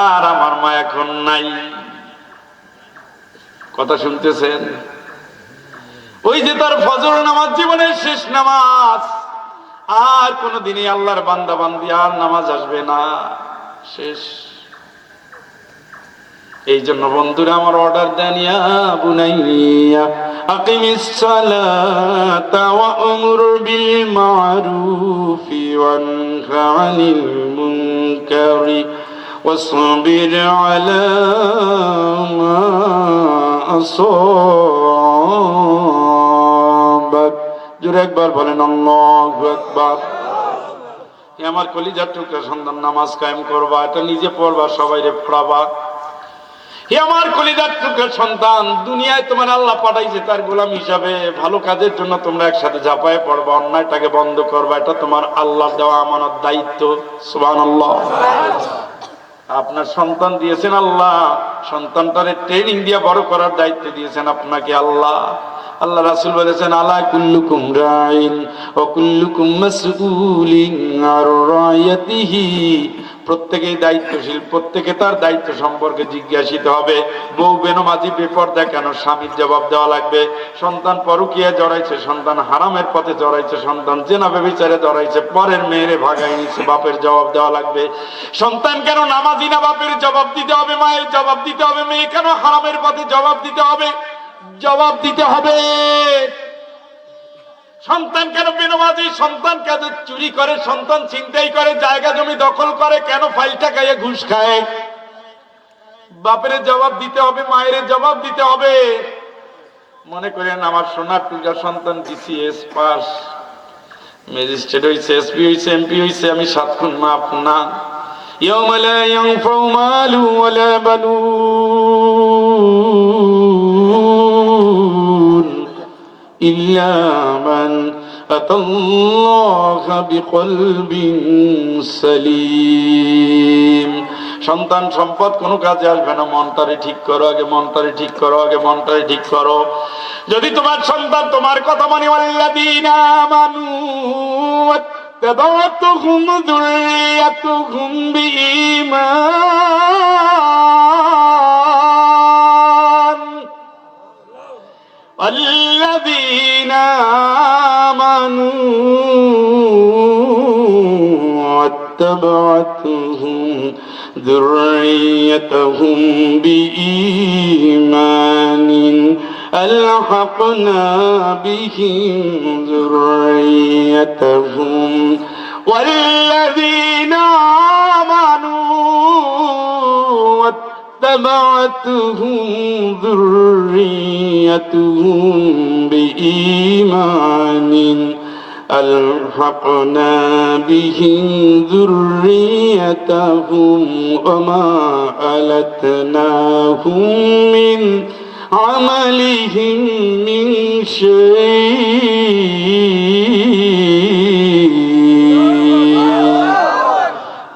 আর আমার মা এখন নাই। কথা শুনতেছেন? ওই যে তার ফজর নামাজ, জীবনের শেষ নামাজ। আর কোনদিনই আল্লাহর বান্দা বান্দি আর নামাজ আসবে না, শেষ। এই জন্য বন্ধুরা আমার অর্ডার দেন, ইয়া বুনাইয়া আকিমিস সালাতা ওয়া আমুর বিল মারুফি ওয়ানহা আনিল মুনকারি ওয়াসবির আলা মা আসাবাক। জোরে একবার বলেন আল্লাহু আকবার। আমার কলিজার টুকরা সন্তান, নামাজ কায়েম করবা, এটা নিজে পড়বা, সবাইরে পড়াবা। হে আমার কলিজার টুকরা সন্তান, দুনিয়ায় তোমার আল্লাহ পাঠাইছে তার গোলাম হিসাবে, ভালো কাজের জন্য তোমরা একসাথে ঝাঁপায় পড়বা, অন্যায়টাকে বন্ধ করবা। এটা তোমার আল্লাহ দেওয়া আমানত, দায়িত্ব। সুবহানাল্লাহ। আপনার সন্তান দিয়েছেন আল্লাহ, সন্তানটারে ট্রেনিং দিয়ে বড় করার দায়িত্ব দিয়েছেন আপনাকে আল্লাহ। আল্লাহ রাসূল বলেছেন, আলা কুল্লুকুম রাইন ওয়া কুল্লুকুম মাসউলিন আর রায়াতিহি। প্রত্যেকেই দায়িত্বশীল, প্রত্যেকে তার দায়িত্ব সম্পর্কে জিজ্ঞাসিত হবে। বউ বেনমাজি বেপরদা কেন, স্বামীর জবাব দেওয়া লাগবে। সন্তান পরকীয়ায় জড়াইছে, সন্তান হারামের পথে জড়াইছে, সন্তান জেনা ব্যভিচারে জড়াইছে, পরের মেয়েরে ভাগাই নিচ্ছে, বাপের জবাব দেওয়া লাগবে। সন্তান কেন নামাজি না, বাপের জবাব দিতে হবে, মায়ের জবাব দিতে হবে। মেয়ে কেন হারামের পথে, জবাব দিতে হবে, জবাব দিতে হবে। সন্তান কেন বেনমাজি, সন্তান কেন চুরি করে, সন্তান ছিনতাই করে, জায়গা জমি দখল করে, কেন ফাইলটা খাইয়ে ঘুষ খায়, বাপের জবাব দিতে হবে, মায়ের জবাব দিতে হবে। মনে করেন আমার সোনার টুকরা সন্তান বিসিএস পাস, ম্যাজিস্ট্রেট হইছে, এসপি হইছে, এমপি হইছে, আমি 7 খুন মাফ না। ইয়াউমা লা ইয়ানফাউ মালু ওয়ালা বানুন ইল্লা মান আতাল্লাহা বিকলবিন সালিম। সন্তান সম্পদ কোনো কাজে আসবে না, মনটারে ঠিক করো আগে, মনটারে ঠিক করো আগে, মনটারে ঠিক করো। যদি তোমার সন্তান তোমার কথা মানে, আল্লাযীনা আমানু ওয়াত্তাবা'তুহুম যুররিয়াতুহুম বিঈমান, আল্লাযীনা আমানু ওয়াত্তাবা'তুহুম ذريتهم بإيمان ألحقنا بهم ذريتهم والذين آمنوا اتبعتهم ذريتهم بإيمان ألحقنا بهم ذريتهم وما ألتناهم من عملهم من شيء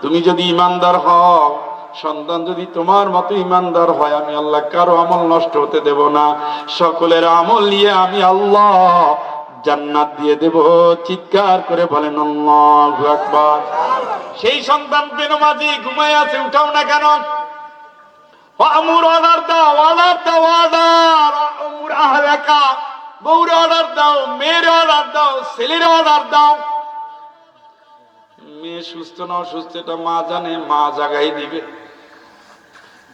তুমি যদি ঈমানদার হও, সন্তান যদি তোমার মতো ঈমানদার হয়, আমি আল্লাহ কারো আমল নষ্ট হতে দেব না। সকলের আমল নিয়ে আমি আল্লাহ জান্নাত দিয়ে দেব। চিৎকার করে বলেন আল্লাহু আকবার। সেই সন্তান বেনমাজি ঘুমায় আছে, উঠাও না কেন? আমুর অর্ডার দাও, অর্ডার দাও, অর্ডার। আমুর আহলাকা, বউর অর্ডার দাও, মেয়ের অর্ডার দাও, ছেলের অর্ডার দাও। মেয়ে সুস্থ না অসুস্থ এটা মা জানে, মা জাগাই দিবে।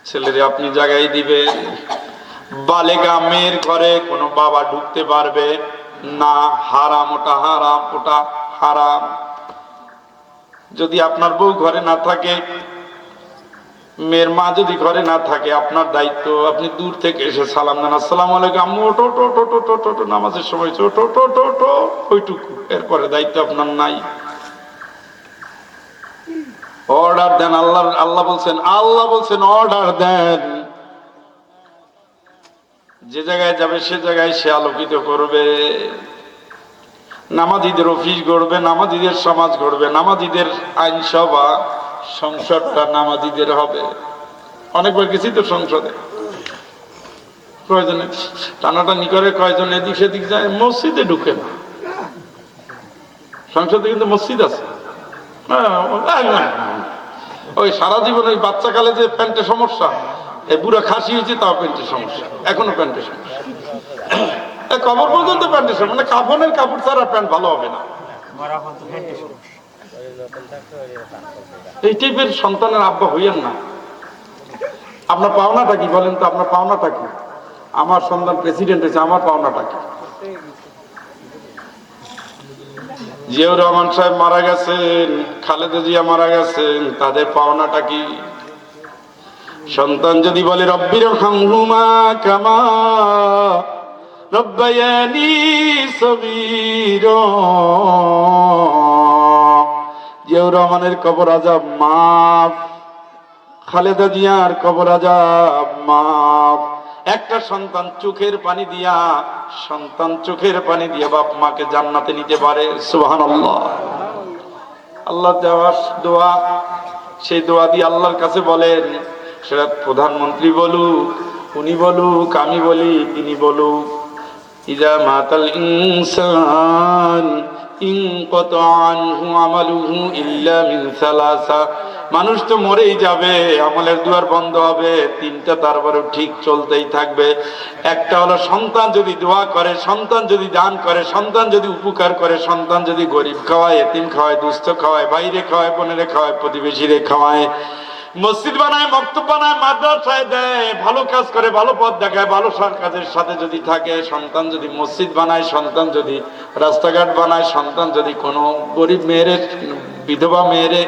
ছেলেরে আপনি জাগাই দিবেন। বালেগা মেয়ের ঘরে কোনো বাবা ঢুকতে পারবে না, হারাম, ওটা হারাম, ওটা হারাম। যদি আপনার বউ ঘরে না থাকে, মেয়ের মা যদি ঘরে না থাকে, আপনার দায়িত্ব আপনি দূর থেকে এসে সালাম দেন, আসসালামু আলাইকুম আম্মু, ওটো টো টো টো টো টো টো, নামাজের সময় টো টো টো টো টো, ওইটুকু। এরপরে দায়িত্ব আপনার নাই। অর্ডার দেন। আল্লাহ বলছেন অর্ডার দেন। যে জায়গায় যাবে সে জায়গায় সে আলোকিত করবে। নামাজীদের অফিস গড়বে, নামাজীদের সমাজ গড়বে, নামাজীদের আইনসভা, সংসদটা নামাজীদের হবে। অনেকবার গেছি তো সংসদে, প্রয়োজনে টানাটানি করে, কয়জন এদিক সেদিক যায়, মসজিদে ঢুকে না। সংসদে কিন্তু মসজিদ আছে। ওই সারা জীবন ওই বাচ্চা কালে যে প্যান্টের সমস্যা, এই বুড়া খাসি হয়েছে তাও প্যান্টের সমস্যা, এখনো প্যান্টের সমস্যা, কবর পর্যন্ত প্যান্টের সমস্যা। মানে কাফনের কাপড় ছাড়া প্যান্ট ভালো হবে না। এই টাইপের সন্তানের আব্বা হইয়েন না। আপনার পাওনাটা কি বলেন তো? আপনার পাওনাটা কি? আমার সন্তান প্রেসিডেন্ট হয়েছে, আমার পাওনাটা কি? জিয়াউর রহমান সাহেব মারা গেছেন, খালেদা জিয়া মারা গেছেন, তাদের পাওনাটা কি? সন্তান যদি বলে রব্বির হামহুমা কামা রব্বায়ানি সগীরা, জিয়াউর রহমানের কবর আযাব মাফ, খালেদা জিয়ার কবর আযাব মাফ। একটা সন্তান চোখের পানি দিয়া বাপ মাকে জান্নাতে নিতে পারে। সুবহানাল্লাহ। আল্লাহ দেওয়ার দোয়া, সেই দোয়া দিয়ে আল্লাহর কাছে বলেন। সেটা প্রধানমন্ত্রী বলুক, উনি বলুক, আমি বলি, তিনি বলুক, ইজা মাতাল ইনসান ইনকাতা আনহু আমালুহু ইল্লা মিন সালাসা। মানুষ তো মরেই যাবে, আমলের দুয়ার বন্ধ হবে, তিনটা তারপরে ঠিক চলতেই থাকবে। একটা হলো সন্তান যদি দোয়া করে, সন্তান যদি দান করে, সন্তান যদি উপকার করে, সন্তান যদি গরিব খাওয়ায়, এতিম খাওয়ায়, দুস্থ খাওয়ায়, বাইরে খাওয়ায়, বোনেরে খাওয়ায়, প্রতিবেশীরে খাওয়ায়, মসজিদ বানায়, মক্তব বানায়, মাদ্রাসায় দেয়, ভালো কাজ করে, ভালো পথ দেখায়, ভালো কাজের সাথে যদি থাকে, সন্তান যদি মসজিদ বানায়, সন্তান যদি রাস্তাঘাট বানায়, সন্তান যদি কোনো গরিব মেয়েরে, বিধবা মেয়েরে,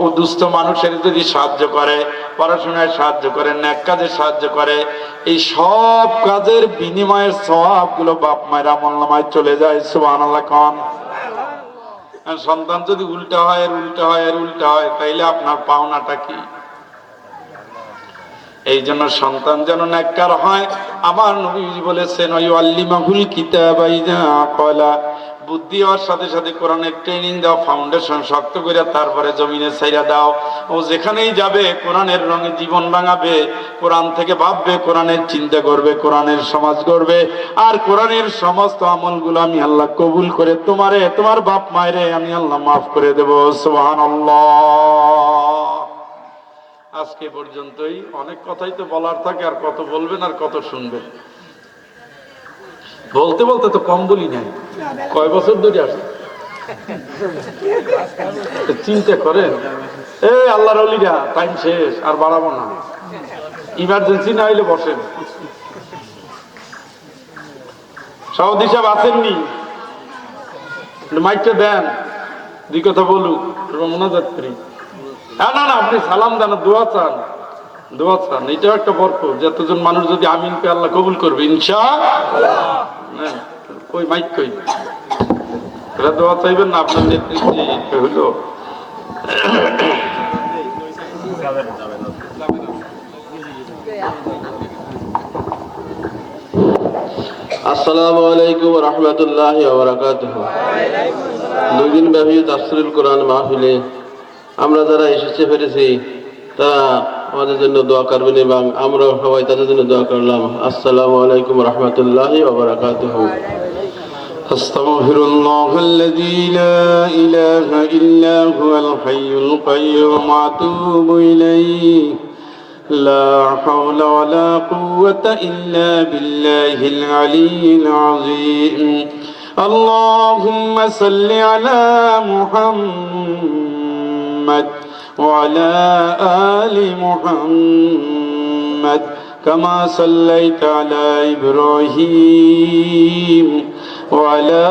ও দুস্থ মানুষের যদি সাহায্য করে, পড়াশোনায় সাহায্য করে, নেক কাজে সাহায্য করে, এই সব কাজের বিনিময়ের সওয়াবগুলো বাপ মায়ের আমলনামায় চলে যায়। সুবহানাল্লাহ। কোন সন্তান যদি উল্টা হয়, তাইলে আপনার পাওনাটা কি? এই জন্য সন্তান যেন নেককার হয়। আমার নবী বলেছেন, ওয়াল্লিমাহুল কিতাবা ইযা ক্বালা, বুদ্ধি হওয়ার সাথে সাথে কোরআনের ট্রেনিং দাও, ফাউন্ডেশন শক্ত করে, তারপরে জমিনে ছাইরা দাও। ও যেখানেই যাবে কোরআনের রঙে জীবন রাঙাবে, কোরআন থেকে ভাববে, কোরআনের চিন্তা করবে, কোরআনের সমাজ গড়বে। আর কোরআনের সমস্ত আমলগুলো আমি আল্লাহ কবুল করে তোমারে, তোমার বাপ মায়েরে আমি আল্লাহ মাফ করে দেব। সুবহানাল্লাহ। আজকে পর্যন্তই। অনেক কথাই তো বলার থাকে, আর কত বলবেন আর কত শুনবেন। বলতে বলতে তো কম বলি নাই। কয় বছর ধরে আসছে চিন্তা করেন। এই আল্লাহর ওলিরা, টাইম শেষ, আর বাড়াবো না। ইমার্জেন্সি না হইলে বসেন। সভাপতি সাহেব আসেননি, মাইকটা দেন, দুই কথা বলুক, মোনাজাত করি। না না, আপনি সালাম দেন, দোয়া চান, দোয়া চান, এটাও একটা বরকত। যতজন মানুষ যদি আমিন কে আল্লাহ কবুল করবে ইনশাআল্লাহ। ওই মাইক কই, এরা দোয়া চাইবেন না আপনার নেতৃত্বে হইলো। আসসালামু আলাইকুম ওয়া রাহমাতুল্লাহি ওয়া বারাকাতুহু। দুই দিন ব্যাপী তাফসীরুল কোরআন মাহফিলে আমরা যারা এসেছে ফেরেছি তারা আমাদের জন্য দোয়া করবেন এবং আমরা সবাই তাদের জন্য দোয়া করলাম। আসসালামু আলাইকুম ওয়া রাহমাতুল্লাহি ওয়া বারাকাতুহু। আস্তাগফিরুল্লাহাল্লাযী লা ইলাহা ইল্লা হুয়াল হাইয়ুল কাইয়্যুম ওয়া আতুবু ইলাইহি। লা হাওলা ওয়া লা কুওয়াতা ইল্লা বিল্লাহিল আলিয়্যিল আযীম। আল্লাহুম্মা সাল্লি আলা মুহাম্মাদ ওয়া আলা আলি মুহাম্মাদ কামা সাল্লাইতা আলা ইব্রাহিম وعلى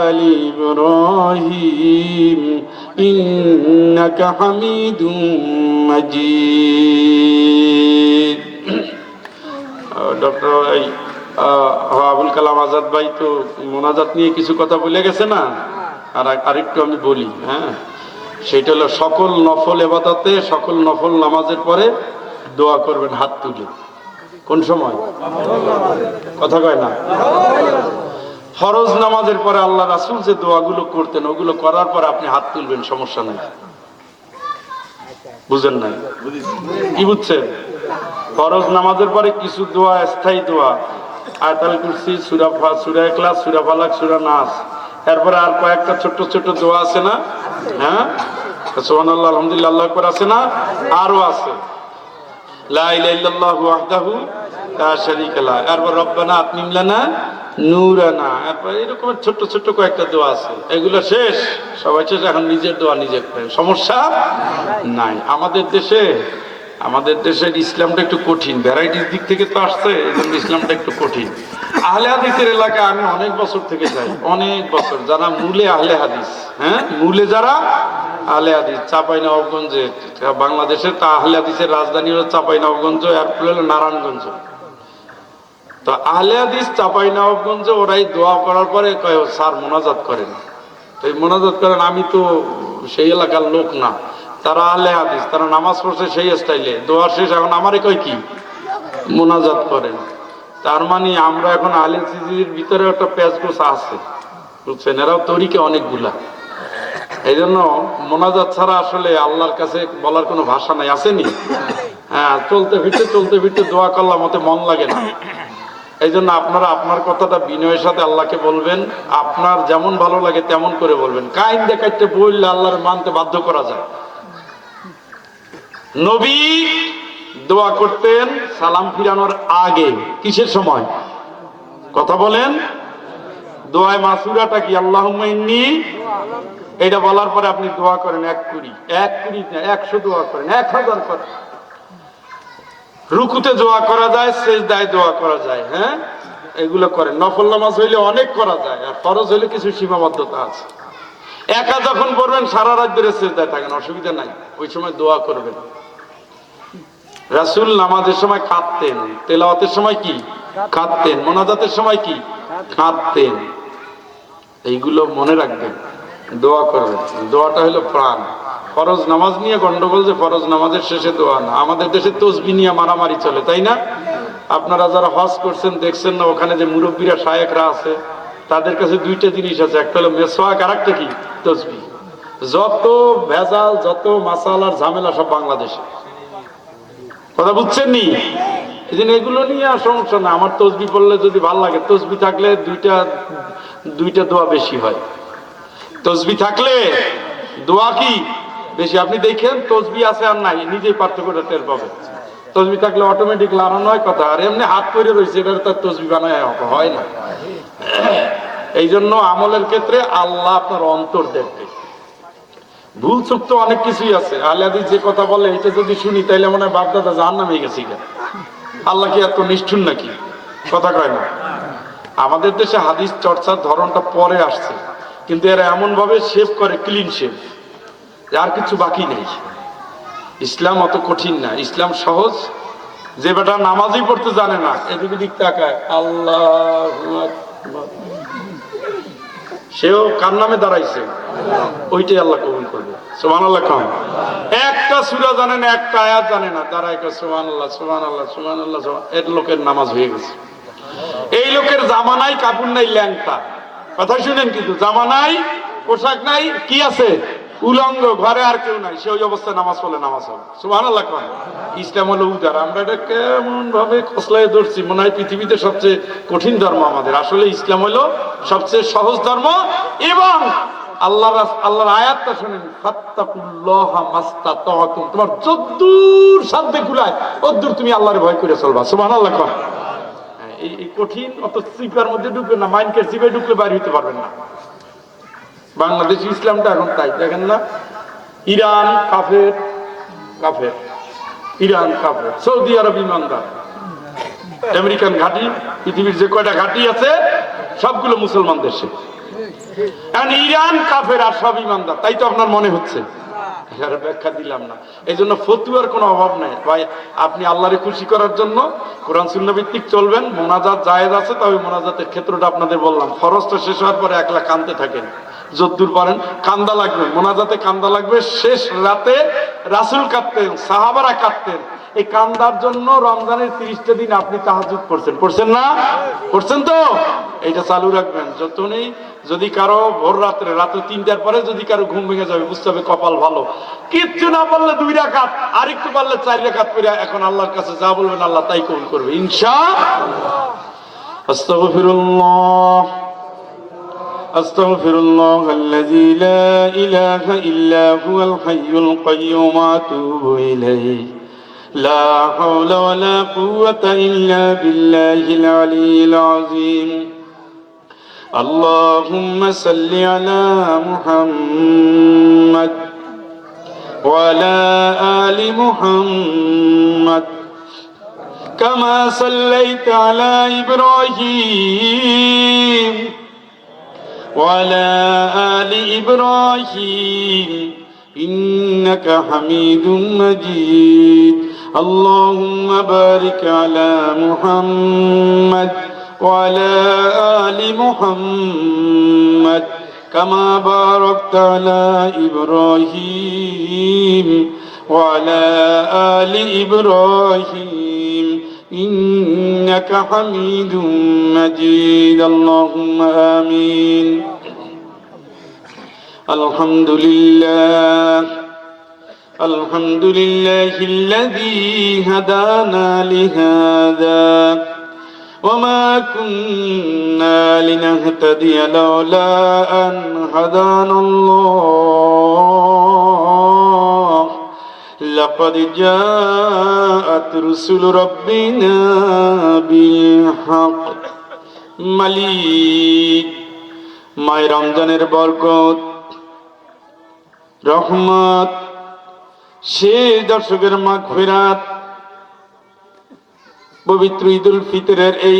آل إبراهيم إنك حميد مجيد। ডক্টর আবুল কালাম আজাদ ভাই তো মোনাজাত নিয়ে কিছু কথা বলে গেছে না, আর আরেকটু আমি বলি। হ্যাঁ, সেটা হলো সকল নফল ইবাদতে, সকল নফল নামাজের পরে দোয়া করবেন হাত তুলে। কোন সময়? কথা কয় না। ফরজ নামাজের পরে আল্লাহ রাসূল যে দোয়াগুলো করতেন ওগুলো করার পর আপনি হাত তুলবেন, সমস্যা নাই। বুঝেন নাই? কি বুঝছেন? ফরজ নামাজের পরে কিছু দোয়া, স্থায়ী দোয়া, আয়াতুল কুরসি, সূরা ইখলাস, সূরা ফালাক, সূরা নাস, এরপরে আর কয়েকটা ছোট ছোট দোয়া আছে না? হ্যাঁ, সুবহানাল্লাহ, আলহামদুলিল্লাহ, আল্লাহু আকবার আছে না? আরো আছে, লা ইলাহা ইল্লাল্লাহু ওয়াহদাহু লা শারীকা লাহু, এরপর রব্বানা আতমিম লানা নূরানা, এরপর এরকম ছোট ছোট কয়েকটা দোয়া আছে। এগুলো শেষ, সবাই শেষ। এখন নিজের দোয়া নিজে করেন, সমস্যা নাই। আমাদের দেশের ইসলামটা একটু কঠিন, ভ্যারাইটির দিক থেকে তো আসছে, এই জন্য ইসলামটা একটু কঠিন। আহলে হাদিসের এলাকায় আমি অনেক বছর থেকে যাই, অনেক বছর। যারা মূলে আহলে হাদিস, হ্যাঁ, মূলে যারা আহলে হাদিস, চাঁপাইনবাবগঞ্জে, বাংলাদেশের তা আহলে হাদিসের রাজধানী হলো চাঁপাইনবাবগঞ্জ, এরপর হলো নারায়ণগঞ্জ। তো আহলে হাদিস চাঁপাইনবাবগঞ্জ ওরাই দোয়া করার পরে কয় স্যার মোনাজাত করেন। তো এই মোনাজাত করেন, আমি তো সেই এলাকার লোক না, তারা আহলে হাদিস, তারা নামাজ পড়ছে সেই স্টাইলে, দোয়া শেষ এখন আমারে কয় কি মোনাজাত করেন। তার মানে আমরা এখন আহলে হাদিসের ভিতরে একটা প্যাচগোছ আছে, বুঝছেন? এরাও তরিকে অনেকগুলা। এই জন্য মোনাজাত ছাড়া আসলে আল্লাহর কাছে বলার কোনো ভাষা নাই, আসেনি? হ্যাঁ, চলতে ফিরতে দোয়া করলাম, ওতে মন লাগে না। এই জন্য আপনারা আপনার কথাটা বিনয়ের সাথে আল্লাহকে বলবেন, আপনার যেমন ভালো লাগে তেমন করে বলবেন। কাইন দেখাইতে বললে আল্লাহর মানতে বাধ্য করা যায়। নবী দোয়া করতেন সালাম ফিরানোর আগে, কিসের সময়? কথা বলেন। দোয়ায় মাসুরাটা কি? আল্লাহুম্মা ইন্নী, এটা বলার পরে আপনি দোয়া করেন 1 কুড়ি 100 দোয়া করেন, 1000 করেন। রুকুতে দোয়া করা যায়, সেজদায় দোয়া করা যায়। হ্যাঁ, এগুলো করেন। নফল নামাজ হইলে অনেক করা যায়, আর ফরজ হইলে কিছু সীমাবদ্ধতা আছে। একা যখন পড়বেন সারা রাত ধরে সেজদায় থাকেন, অসুবিধা নাই, ওই সময় দোয়া করবেন। রাসূল নামাজের সময় কাঁদতেন, তেলাওয়াতের সময় কি কাঁদতেন, মোনাজাতের সময় কি কাঁদতেন। এইগুলো মনে রাখবেন, দোয়া করবেন। দোয়াটা হলো প্রাণ। ফরজ নামাজ নিয়ে গন্ডগোল যে ফরজ নামাজের শেষে দোয়া না। আমাদের দেশে তসবিহ নিয়ে মারামারি চলে, তাই না? আপনারা যারা হজ করছেন দেখছেন না, ওখানে যে মুরব্বীরা শায়েখরা আছে তাদের কাছে দুইটা জিনিস আছে, একটা হলো মেসওয়াক, আর একটা কি তসবিহ। যত ভেজাল, যত মাসালার ঝামেলা সব বাংলাদেশে। কথা বুঝছেন নি? এই জন্য এগুলো নিয়ে আর সমস্যা না। আমার তসবিহ পড়লে যদি ভালো লাগে, তসবিহ থাকলে দুইটা দোয়া বেশি হয়। তসবিহ থাকলে দোয়া কি বেশি। আপনি দেখেন তসবিহ আছে আর নাই, নিজেই পার্থক্যটা টের পাবেন। তসবিহ থাকলে অটোমেটিক লাড়ানো হয় কথা, আর এমনি হাত করে রয়েছে, এটা তার তসবিহ বানায় হয় না। এই জন্য আমলের ক্ষেত্রে আল্লাহ আপনার অন্তর দেখবে। ভুল চুক তো অনেক কিছুই আছে। আহলে হাদিস যে কথা বলে এটা যদি শুনি তাইলে মনে হয় বাপদাদা জাহান্নামে গেছি। আল্লাহ কি এত নিষ্ঠুর নাকি? কথা কয় না। আমাদের দেশে হাদিস চর্চার ধরনটা পরে আসছে, কিন্তু এরা এমন ভাবে শেভ করে, ক্লিন শেভ, আর কিছু বাকি নেই। ইসলাম অত কঠিন না, ইসলাম সহজ। যে বেটা নামাজই পড়তে জানে না, এদিকে দিক তাকায় আল্লাহু আকবার, সেও কার নামে দাঁড়াইছে, ওইটাই আল্লাহ কবুল করবে। সুবহানাল্লাহ। কম একটা সূরা জানে না, একটা আয়াত জানে না, দাঁড়ায় কয় সুবহানাল্লাহ সুবহানাল্লাহ সুবহানাল্লাহ, এর লোকের নামাজ হয়ে গেছে। এই লোকের জামা নাই, কাপড় নাই, ল্যাংটা। কথা শুনেন, কিন্তু জামা নাই, পোশাক নাই, কি আছে, উলঙ্গ, ঘরে আর কেউ নাই, সে ওই অবস্থায় নামাজ পড়লে নামাজ হবে। সুবহানাল্লাহ। কম ইসলাম হলো উদার। আমরা এটা কেমন ভাবে খোসলায় ধরছি, মনে হয় পৃথিবীতে সবচেয়ে কঠিন ধর্ম আমাদের। আসলে ইসলাম হলো সবচেয়ে সহজ ধর্ম। এবং আল্লাহর আয়াতটা শুনেন, ফাত্তাকুল্লাহা মাস্তাতাতুম, তোমার যদ্দূর সাধ্যে কুলায় অদ্দূর তুমি আল্লাহর ভয় করে চলবা। সুবহানাল্লাহ। কম এই কঠিন অত চিপার মধ্যে ঢুকবেন না, মাইন্ডকে চিপে ঢুকলে বাইরে হইতে পারবেন না। বাংলাদেশ ইসলামটা এখন তাই, দেখেন না, ইরান কাফের, কাফের, ইরান কাফের, সৌদি আরব ইমানদার, আমেরিকান ঘাঁটি, পৃথিবীর যে কয়টা ঘাঁটি আছে সবগুলো মুসলমান দেশে। এখন ইরান কাফের আর সব ইমানদার, তাই তো আপনার মনে হচ্ছে। ব্যাখ্যা দিলাম না, এই জন্য ফতুয়ার কোনো অভাব নাই ভাই। আপনি আল্লাহরে খুশি করার জন্য কোরআন সুন্নাহ ভিত্তিক চলবেন। মোনাজাত জায়েজ আছে, তবে মোনাজাতের ক্ষেত্রটা আপনাদের বললাম, ফরজটা শেষ হওয়ার পরে একলা কাঁদতে থাকেন যদ্দূর পারেন, কান্দা লাগবে, মোনাজাতে কান্দা লাগবে। শেষ রাতে রাসূল কাঁদতেন, সাহাবারা কাঁদতেন। এই কান্দার জন্য রমজানের 30টা দিন আপনি তাহাজ্জুদ পড়ছেন, পড়ছেন না? পড়ছেন তো? এইটা চালু রাখবেন। যতই যদি কারো ভোর রাত্রে, রাত্রে 3টার পরে যদি কারো ঘুম ভেঙে যাবে, বুঝতে হবে কপাল ভালো। কিচ্ছু না পারলে 2 রাকাত, আর একটু পারলে 4 রাকাত করে এখন আল্লাহর কাছে যা বলবেন আল্লাহ তাই কবুল করবে ইনশাআল্লাহ। আস্তাগফিরুল্লাহ আস্তাগফিরুল্লাহাল্লাযী লা ইলাহা ইল্লা হুয়াল হাইয়ুল কাইয়্যুম ওয়া আতুবু ইলাইহি। লা হাওলা ওয়া লা কুওয়াতা ইল্লা বিল্লাহিল আলিয়্যিল আযীম। আল্লাহুম্মা সাল্লি আলা মুহাম্মাদ ওয়া আলা আলি মুহাম্মাদ কামা সাল্লাইতা আলা ইব্রাহিম ওয়া আলা আলি ইব্রাহিম ইন্নাকা হামিদুম মাজিদ। আল্লাহুম্মা বারিক আলা মুহাম্মাদ ওয়া আলা আলি মুহাম্মাদ কামা বারাকতা আলা ইব্রাহিম ওয়া আলা আলি ইব্রাহিম ইন্নাকা হামিদুম মাজিদ। আল্লাহুম্মা আমিন। আলহামদুলিল্লাহ আলহামদুলিল্লাহিল্লাযী হাদানা লিহাযা ওয়া মা কুন্না লিনাহতাদিয়া লাওলা আন হাদানাল্লাহ। লাকাদ জাআত রুসুলু রাব্বিনা বিল হক। মালিক, মাহে রমজানের বরকত, রহমত, শেষ দশকের মাগফিরাত, পবিত্র ঈদুল ফিতরের এই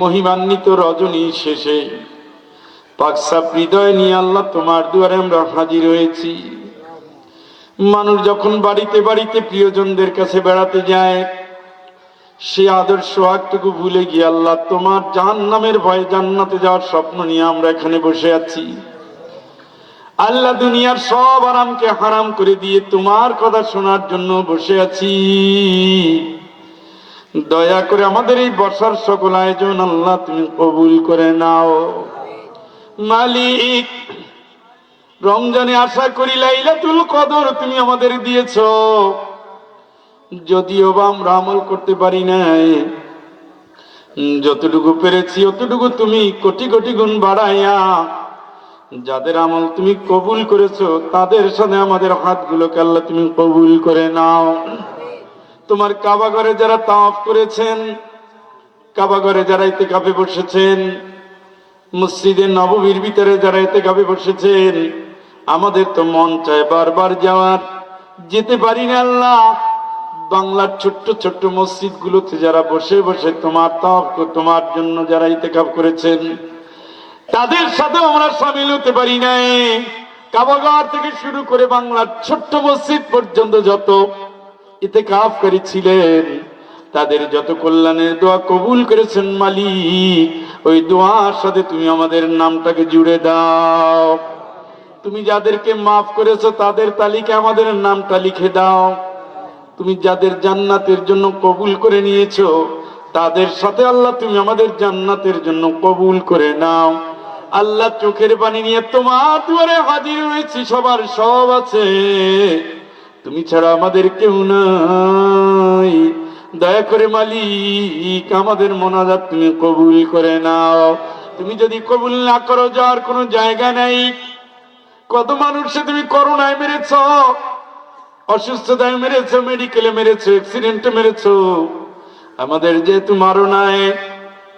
মহিমান্বিত রজনী শেষে পাকসাপ হৃদয় নিয়ে আল্লাহ তোমার দুয়ারে আমরা হাজির হয়েছি। মানুষ যখন বাড়িতে বাড়িতে প্রিয়জনদের কাছে বেড়াতে যায়, সে আদর্শ সোহাগটুকু ভুলে গিয়ে আল্লাহ তোমার জাহান্নামের ভয়ে জান্নাতে যাওয়ার স্বপ্ন নিয়ে আমরা এখানে বসে আছি। আল্লাহ দুনিয়ার সব আরামকে হারাম করে দিয়ে তোমার কথা শোনার জন্য বসে আছি। দয়া করে আমাদের এই বর্ষার সকল আয়োজন আল্লাহ তুমি কবুল করে নাও। মালিক, রমজানে আশা করি লাইলাতুল কদর তুমি আমাদের দিয়েছো, যদিও বা আমরা আমল করতে পারি নাই, যতটুকু পেরেছি অতটুকু তুমি কোটি কোটি গুণ বাড়াইয়া যাদের আমল তুমি কবুল করেছো তাদের সাথে আমাদের হাতগুলোকে আল্লাহ তুমি কবুল করে নাও। তোমার কাবা ঘরে যারা তাওয়াফ করেছেন, কাবা ঘরে যারা ইতিকাফে বসেছেন, মসজিদে নববীর ভিতরে যারা ইতিকাফে বসেছেন, আমাদের তো মন চায় বারবার যাওয়ার, যেতে পারি না আল্লাহ। বাংলার ছোট্ট ছোট্ট মসজিদ গুলোতে যারা বসে বসে তোমার তাওয়াফ, তোমার জন্য যারা ইতিকাফ করেছেন, তাদের সাথে আমরা শামিল হতে পারি নাই। কাবাঘর থেকে শুরু করে বাংলার ছোট্ট মসজিদ পর্যন্ত ইতিকাফকারী ছিলেন, তাদের যত কল্যাণের দোয়া কবুল করেছেন মালিক, ওই দোয়ার সাথে তুমি আমাদের নামটাকে জুড়ে দাও। তুমি যাদেরকে মাফ করেছো তাদের তালিকায় আমাদের নামটা লিখে দাও। তুমি যাদের জান্নাতের জন্য কবুল করে নিয়েছো তাদের সাথে আল্লাহ তুমি আমাদের জান্নাতের জন্য কবুল করে নাও। আল্লাহ চোখের পানি নিয়ে তোমার দুয়ারে হাজির হয়েছি, সবার সব আছে, তুমি ছাড়া আমাদের কেউ নাই। দয়া করে মালিক আমাদের মোনাজাত তুমি কবুল করে নাও। তুমি যদি কবুল না করো যাওয়ার কোনো জায়গা নেই। কত মানুষে তুমি করোনায় মেরেছ, অসুস্থতায় মেরেছ, মেডিকেলে মেরেছ, অ্যাক্সিডেন্টে মেরেছ। আমাদের যেহেতু মারো নাই,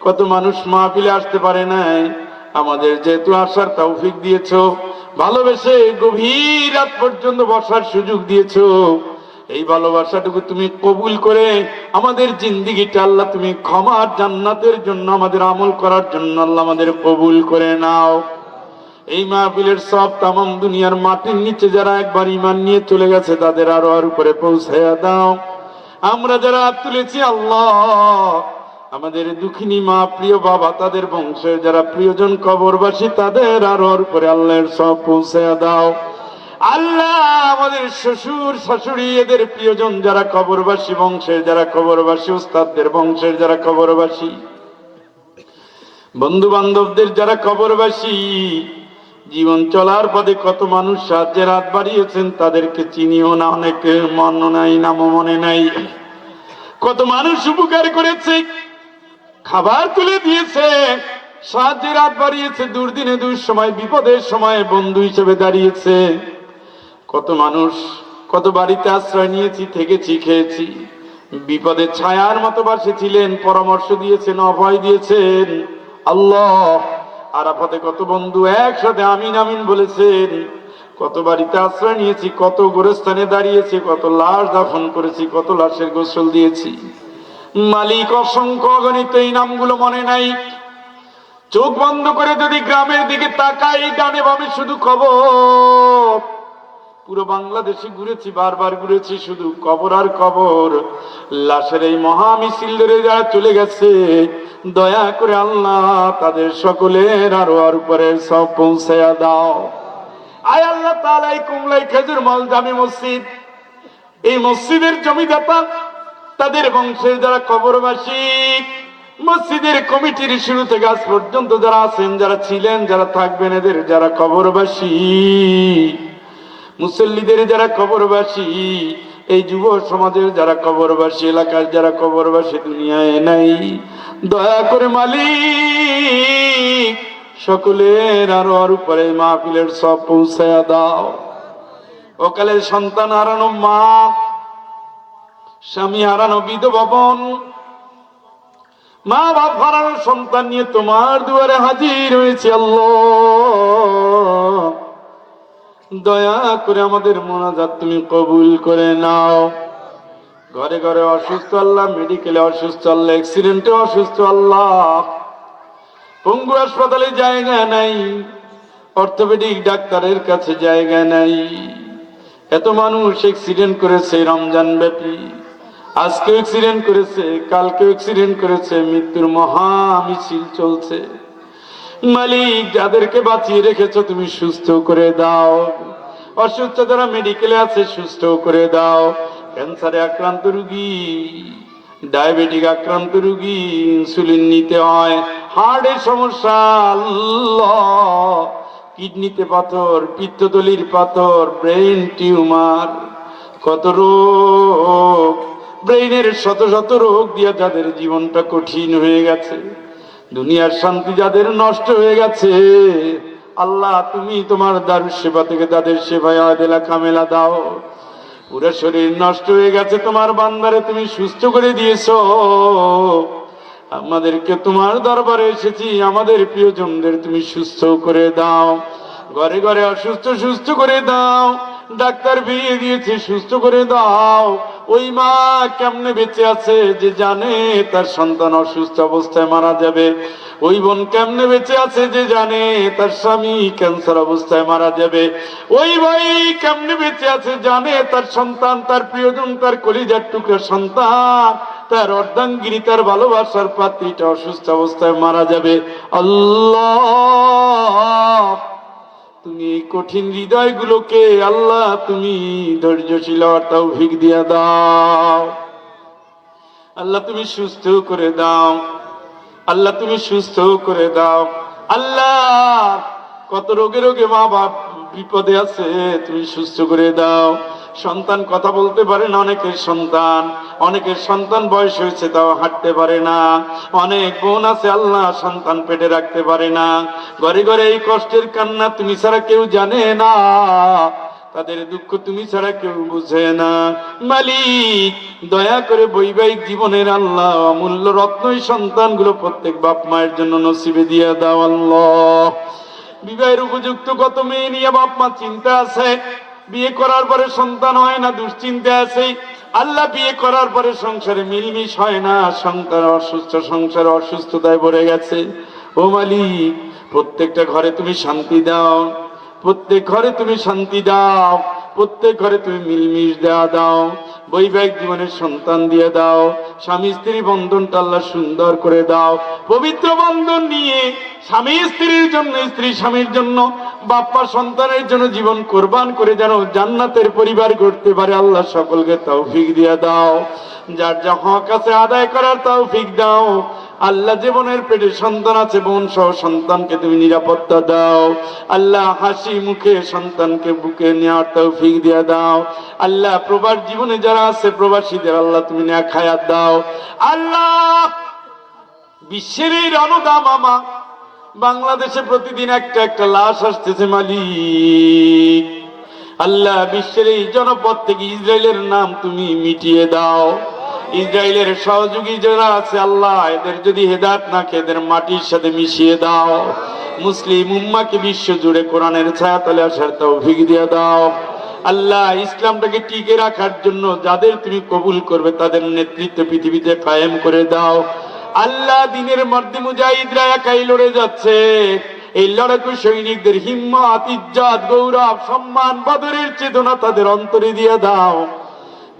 কত মানুষ মাহফিলে আসতে পারে নাই, আমাদের যেহেতু আসার তৌফিক দিয়েছো, ভালোবেসে গভীর রাত পর্যন্ত বসার সুযোগ দিয়েছো, এই ভালোবাসাটুকু তুমি কবুল করে আমাদের জিন্দিগিটা আল্লাহ তুমি ক্ষমার জান্নাতের জন্য আমাদের আমল করার জন্য আল্লাহ আমাদের কবুল করে নাও। এই মাহফিলের সব তামাম দুনিয়ার মাটির নিচে যারা একবার ঈমান নিয়ে চলে গেছে তাদের আরো আর উপরে পৌঁছায়া দাও। আমরা যারা হাত তুলেছি আল্লাহ, আমাদের দুঃখিনী মা, প্রিয় বাবা, তাদের বংশের যারা প্রিয়জন কবরবাসী তাদের আরো আর উপরে আল্লাহর সব পৌঁছায়া দাও। আল্লাহ আমাদের শ্বশুর শাশুড়ি এদের প্রিয়জন যারা কবরবাসী, বংশের যারা কবরবাসী, উস্তাদদের বংশের যারা কবরবাসী, বন্ধু বান্ধবদের যারা কবরবাসী, জীবন চলার পথে কত মানুষ সাহায্যের হাত বাড়িয়েছেন তাদেরকে চিনিও না, অনেকের মন নাই, নামও মনে নাই। কত মানুষ উপকার করেছে, খাবার তুলে দিয়েছে, সাহায্যের হাত বাড়িয়েছে, দুর্দিনে দুঃসময় বিপদের সময় বন্ধু হিসেবে দাঁড়িয়েছে। কত মানুষ, কত বাড়িতে আশ্রয় নিয়েছি, থেকেছি, খেয়েছি, বিপদের ছায়ার মতো পাশে ছিলেন, পরামর্শ দিয়েছেন, অভয় দিয়েছেন। আল্লাহ আরাফাতে কত বন্ধু একসাথে আমিন আমিন বলেছেন। কত বাড়িতে আশ্রয় নিয়েছি, কত গোরস্থানে দাঁড়িয়েছি, কত লাশ দাফন করেছি, কত লাশের গোসল দিয়েছি। মালিক অসংখ্য অগণিত, এই নামগুলো মনে নাই। চোখ বন্ধ করে যদি গ্রামের দিকে তাকাই, ডানে বামে শুধু কবর। পুরো বাংলাদেশে ঘুরেছি, বারবার ঘুরেছি, শুধু কবর আর কবর। লাশের এই মহা মিছিল ধরে যারা চলে গেছে, দয়া করে আল্লাহ তাদের সকলের আরো আর উপরে সব পৌঁছায়া দাও। আয় আল্লাহ তাআলা, এই কুমলাই খেজুর মল জামি মসজিদ, এই মসজিদের জমিদাতা, তাদের বংশের যারা কবরবাসী, মসজিদের কমিটির শুরু থেকে আজ পর্যন্ত যারা আছেন, যারা ছিলেন, যারা থাকবেন, এদের যারা কবরবাসী, মুসল্লিদের যারা কবরবাসী, এই যুব সমাজের যারা কবরবাসী, এলাকার যারা কবরবাসী দুনিয়ায় নাই, দয়া করে মালিক সকলের আরো আর উপরে মাহফিলের সব পৌঁছায়া দাও। ওকালের সন্তান হারানো মা, স্বামী হারানো বিধবা বোন, মা বাপ হারানো সন্তান নিয়ে তোমার দুয়ারে হাজির হয়েছে আল্লাহ। দয়া করে আমাদের মোনাজাত তুমি কবুল করে নাও। ঘরে ঘরে অসুস্থ আল্লাহ, মেডিকেলে অসুস্থ আল্লাহ, অ্যাক্সিডেন্টে অসুস্থ আল্লাহ, পঙ্গু হাসপাতালে জায়গা নাই, অর্থোপেডিক ডাক্তারের কাছে জায়গা নাই। এত মানুষ অ্যাক্সিডেন্ট করেছে রমজান ব্যাপী, আজকে অ্যাক্সিডেন্ট করেছে, কালকে অ্যাক্সিডেন্ট করেছে, মৃত্যুর মহা মিছিল চলছে। মালিক যাদেরকে বাঁচিয়ে রেখেছো তুমি সুস্থ করে দাও। অসুস্থ যারা মেডিকেলে আছে সুস্থ করে দাও। ক্যান্সারে আক্রান্ত রোগী, ডায়াবেটিক আক্রান্ত রোগী, ইনসুলিন নিতে হয়, হার্টের সমস্যা আল্লাহ, কিডনিতে পাথর, পিত্তথলির পাথর, ব্রেইন টিউমার, কত রোগ, ব্রেইনের শত শত রোগ দিয়া যাদের জীবনটা কঠিন হয়ে গেছে, দুনিয়ার শান্তি যাদের নষ্ট হয়ে গেছে, আল্লাহ তুমি তোমার দারুস সেবা থেকে তাদের সেবায় আদেলা কামেলা দাও। পুরো শরীর নষ্ট হয়ে গেছে, তোমার বান্দারে তুমি সুস্থ করে দিয়েছো। আমাদেরকে তোমার দরবারে এসেছি, আমাদের প্রিয়জনদের তুমি সুস্থ করে দাও। ঘরে ঘরে অসুস্থ সুস্থ করে দাও, ডাক্তার বিয়ে দিয়েছে সুস্থ করে দাও, ওই মা কেমনে বেঁচে আছে যে জানে তার সন্তান অসুস্থ অবস্থায় মারা যাবে? ওই বোন কেমনে বেঁচে আছে যে জানে তার স্বামী ক্যান্সার অবস্থায় মারা যাবে? ওই ভাই কেমনে বেঁচে আছে জানে তার সন্তান, তার প্রিয়জন, তার কলিজার টুকরা সন্তান, তার অর্ধাঙ্গিনী, তার ভালোবাসার পাত্রীটা অসুস্থ অবস্থায় মারা যাবে। আল্লাহ, তুমি এই কঠিন হৃদয়গুলোকে আল্লাহ তুমি ধৈর্যশীল হওয়ার তৌফিক দিয়ে দাও। আল্লাহ তুমি সুস্থ করে দাও। আল্লাহ তুমি সুস্থ করে দাও। আল্লাহ, কত রোগে রোগে মা বাপ বিপদে আছে, তুমি সুস্থ করে দাও। সন্তান কথা বলতে পারে না, অনেকের সন্তান বয়স হয়েছে তাও হাঁটতে পারে না। অনেক বোন আছে আল্লাহ সন্তান পেটে রাখতে পারে না। ঘরে ঘরে এই কষ্টের কান্না তুমি ছাড়া কেউ জানে না, তাদের দুঃখ তুমি ছাড়া কেউ বুঝে না। মালিক, দয়া করে বৈবাহিক জীবনের আল্লাহ অমূল্য রত্নই সন্তানগুলো প্রত্যেক বাপ মায়ের জন্য নসিবে দিয়ে দাও। আল্লাহ, বিবাহের উপযুক্ত কত মেয়ে নিয়ে বাপ মা চিন্তা আছে, বিয়ে করার পরে সন্তান হয় না, দুশ্চিন্তা আছে। আল্লাহ, বিয়ে করার পরে সংসারে মিলমিশ হয় না, সন্তান অসুস্থ, সংসারে অসুস্থতায় ভরে গেছে। ও মালিক, প্রত্যেকটা ঘরে তুমি শান্তি দাও, প্রত্যেক ঘরে তুমি শান্তি দাও, প্রত্যেক ঘরে তুমি মিলমিশ দেওয়া দাও। বৈবাহিক জীবনের সন্তান দিয়ে দাও। স্বামী স্ত্রী বন্ধনটা আল্লাহ সুন্দর করে দাও। পবিত্র বন্ধন নিয়ে স্বামী স্ত্রীর জন্য, স্ত্রী স্বামীর জন্য, বাপ্পা সন্তানের জন্য জীবন কোরবান করে যেন জান্নাতের পরিবার গড়তে পারে আল্লাহ সকলকে তৌফিক দিয়ে দাও। যার যা হক আছে আদায় করার তৌফিক দাও। আল্লাহ, জীবনের পেটে সন্তান আছে, বোন সহ সন্তানকে তুমি নিরাপত্তা দাও। আল্লাহ, হাসি মুখে সন্তানকে বুকে নেওয়ার তৌফিক দিয়ে দাও। আল্লাহ, প্রবাস জীবনে যারা আছে প্রবাসীদের আল্লাহ তুমি নেক হায়াত দাও। আল্লাহ, বিশ্বের এই রণদা মামা বাংলাদেশে প্রতিদিন একটা একটা লাশ আসতেছে মালিক। আল্লাহ, বিশ্বের এই জনপদ থেকে ইসরায়েলের নাম তুমি মিটিয়ে দাও। ইসরায়েলের সহযোগী যারা আছে আল্লাহ, এদের যদি হেদায়েত না খেয়ে এদের মাটির সাথে মিশিয়ে দাও। মুসলিম উম্মাকে বিশ্ব জুড়ে কোরআনের ছায়াতলে আসার তৌফিক দিয়ে দাও। আল্লাহ, ইসলামটাকে টিকে রাখার জন্য যাদের তুমি কবুল করবে তাদের নেতৃত্ব পৃথিবীতে কায়েম করে দাও। আল্লাহ, দিনের মর্দে মুজাহিদরা একাই লড়ে যাচ্ছে। এই লড়াকু সৈনিকদের হিম্মত, ইজ্জত, গৌরব, সম্মান, বদরের চেতনা তাদের অন্তরে দিয়ে দাও।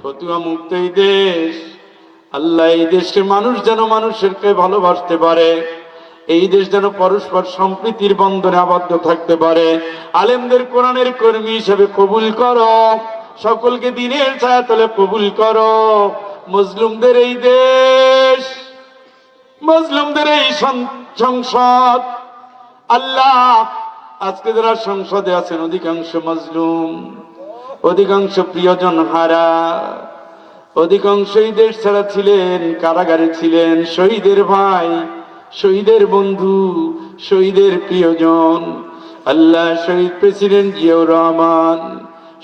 ফতুয়া মুক্ত এই দেশ আল্লাহ, এই দেশে মানুষ যেন মানুষকে ভালোবাসতে পারে, এই দেশ যেন পরস্পর সম্প্রীতির বন্ধনে আবদ্ধ থাকতে পারে। আলেমদের কোরআনের কর্মী হিসেবে কবুল করো, সকলকে দিনের ছায়াতলে কবুল করো। মজলুমদের এই দেশ, মজলুমদের এই সংসদ আল্লাহ, আজকে যারা সংসদে আছেন অধিকাংশ মজলুম, অধিকাংশ প্রিয়জন হারা, অধিকাংশ এই দেশ ছাড়া ছিলেন, কারাগারে ছিলেন। শহীদের ভাই, শহীদের বন্ধু, শহীদের প্রিয়জন আল্লাহ, শহীদ প্রেসিডেন্ট জিয়াউর রহমান,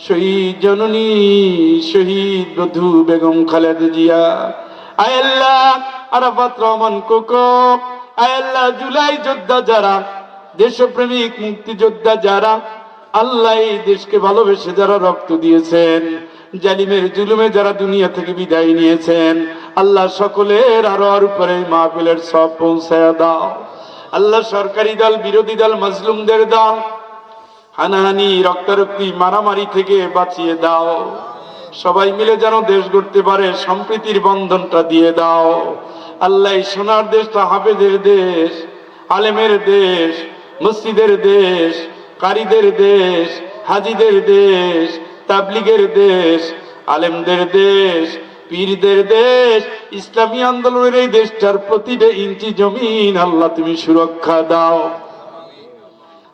শহীদ জননী, শহীদ বধূ বেগম খালেদা জিয়া, আয় আল্লাহ, আরাফাত রহমান কোকো, আয় আল্লাহ, জুলাই যোদ্ধা যারা, দেশপ্রেমিক মুক্তিযোদ্ধা যারা আল্লাহ, এই দেশকে ভালোবেসে যারা রক্ত দিয়েছেন, জালিমের জুলুমে যারা দুনিয়া থেকে বিদায় নিয়েছেন আল্লাহ, সকলের আরো উপরে মাহফিলের সব পৌঁছায়া দাও। আল্লাহ, সরকারি দল, বিরোধী দল, মজলুমদের দল হানাহানি, রক্তারক্তি, মারামারি থেকে বাঁচিয়ে দাও। সবাই মিলে যেন দেশ গড়তে পারে, সম্প্রীতির বন্ধনটা দিয়ে দাও। আল্লাহ, এই সোনার দেশটা হাফেজের দেশ, আলেমের দেশ, মসজিদের দেশ, কারীদের দেশ, হাজীদের দেশ, তাবলীগের দেশ, আলেমদের দেশ, পীরদের দেশ, ইসলামী আন্দোলনের এই দেশটার প্রতিটা ইঞ্চি জমিন আল্লাহ তুমি সুরক্ষা দাও।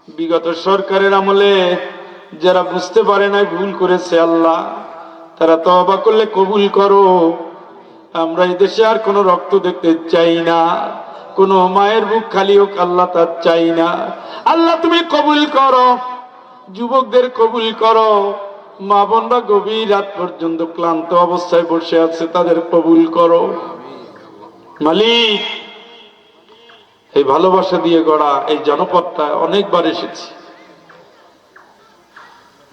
বিগত সরকারের আমলে যারা বুঝতে পারে না, ভুল করেছে আল্লাহ, তারা তওবা করলে কবুল করো। আমরা এই দেশে আর কোনো রক্ত দেখতে চাই না, কোন মায়ের বুক খালি হোক আল্লাহ তার চাই না। আল্লাহ, তুমি কবুল করো। যুবকদের কবুল করো। মা বোনরা গভীর রাত পর্যন্ত ক্লান্ত অবস্থায় বসে আছে, তাদের কবুল করো। মালিক, এই ভালোবাসা দিয়ে গড়া এই জনপদটা অনেকবার এসেছি,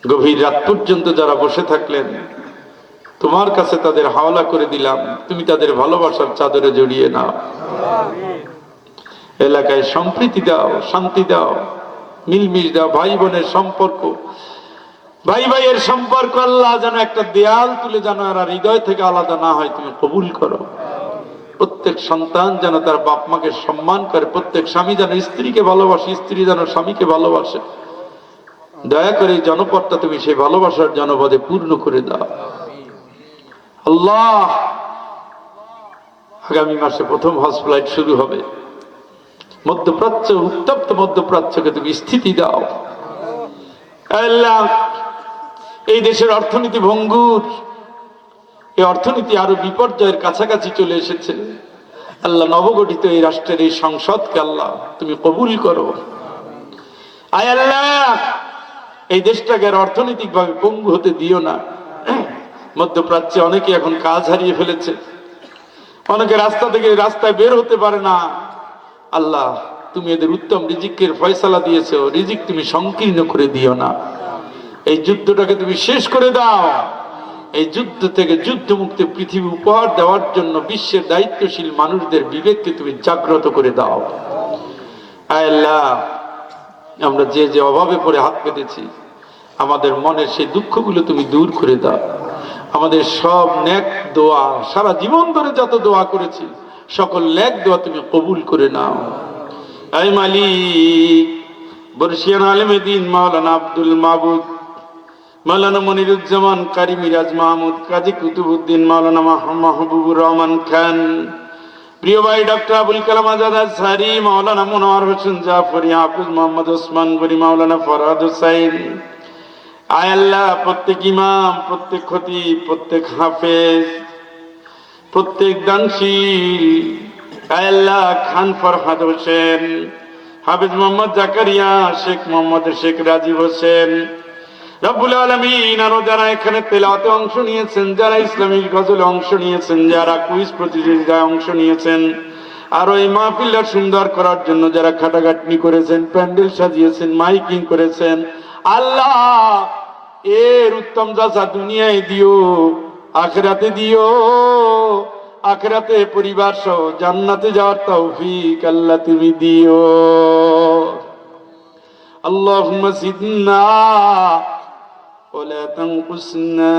গভীর রাত পর্যন্ত যারা বসে থাকলেন তোমার কাছে তাদের হাওলা করে দিলাম, তুমি তাদের ভালোবাসার চাদরে জড়িয়ে নাও। এলাকায় সম্প্রীতি দাও, শান্তি দাও, মিলমিশ দাও, ভাই বোনের সম্পর্ক, ভাই ভাইয়ের সম্পর্ক আল্লাহ যেন একটা দেয়াল তুলে যেন আর হৃদয় থেকে আলাদা না হয়, তুমি কবুল করো। প্রত্যেক সন্তান যেন তার বাপ মাকে সম্মান করে, প্রত্যেক স্বামী যেন স্ত্রীকে ভালোবাসে, স্ত্রী যেন স্বামীকে ভালোবাসে। দয়া করে এই জনপদটা তুমি সেই ভালোবাসার জনপদে পূর্ণ করে দাও আল্লাহ। আগামী মাসে প্রথম হজ ফ্লাইট শুরু হবে। মধ্যপ্রাচ্য, উত্তপ্ত মধ্যপ্রাচ্যকে তুমি স্থিতি দাও আল্লাহ। এই দেশের অর্থনীতি ভঙ্গুর, এই অর্থনীতি আরো বিপর্যয়ের কাছাকাছি চলে এসেছে আল্লাহ। নবগঠিত এই রাষ্ট্রের এই সংসদকে আল্লাহ তুমি কবুল করো। আয় আল্লাহ, এই দেশটাকে আর অর্থনৈতিক ভাবে পঙ্গু হতে দিও না। মধ্যপ্রাচ্যে অনেকে এখন কাজ হারিয়ে ফেলেছে, অনেকে রাস্তা থেকে রাস্তায় বের হতে পারে না। আল্লাহ, তুমি এদের উত্তম রিজিকের ফয়সালা দিয়েছো, রিজিক তুমি সংকীর্ণ করে দিও না। এই যুদ্ধটাকে তুমি শেষ করে দাও। এই যুদ্ধ থেকে যুদ্ধ মুক্ত পৃথিবী উপহার দেওয়ার জন্য বিশ্বের দায়িত্বশীল মানুষদের বিবেককে তুমি জাগ্রত করে দাও। আয় আল্লাহ, আমরা যে যে অভাবে পড়ে হাত পেতেছি, আমাদের মনের সেই দুঃখগুলো তুমি দূর করে দাও। আমাদের সব নেক দোয়া, সারা জীবন ধরে যত দোয়া করেছি সকল নেক দোয়া তুমি কবুল করে নাও। আয় মালিক, বর্ষিয়ান আলেমে দ্বীন মাওলানা আব্দুল মাবুদ, মাওলানা মনিরুজ্জামান কারি, মিরাজ মাহমুদ, কাজী কুতুবুদ্দিন, মাওলানা মাহবুবুর রহমান খান, প্রিয় ভাই ডক্টর আবুল কালাম আজাদ আজহারি, মাওলানা মনোয়ার হোসেন জাফরি, হাফিজ মোহাম্মদ ওসমান গনি, মাওলানা ফরহাদ হোসাইন। আয় আল্লাহ, প্রত্যেক ইমাম, প্রত্যেক খতিব, প্রত্যেক হাফেজ, প্রত্যেক দানশীল, আয় আল্লাহ, খান ফরহাদ হোসেন, হাফিজ মোহাম্মদ জাকারিয়া, শেখ মোহাম্মদ শেখ রাজীব হোসেন, রব্বুল আলামিন, আরো যারা এখানে তেলাওয়াতে অংশ নিয়েছেন, যারা ইসলামিক গজলে অংশ নিয়েছেন, যারা কুইজ প্রতিযোগিতায় অংশ নিয়েছেন, আরো এই মাহফিলটা সুন্দর করার জন্য যারা খাটাখাটনি করেছেন, প্যান্ডেল সাজিয়েছেন, মাইকিং করেছেন, আল্লাহ এর উত্তম যাচা দুনিয়ায় দিও, আখিরাতে দিও। আখিরাতে পরিবার সহ জান্নাতে যাওয়ার তৌফিক আল্লাহ তুমি দিও। আল্লাহুম্মা জিদনা ولا تنقصنا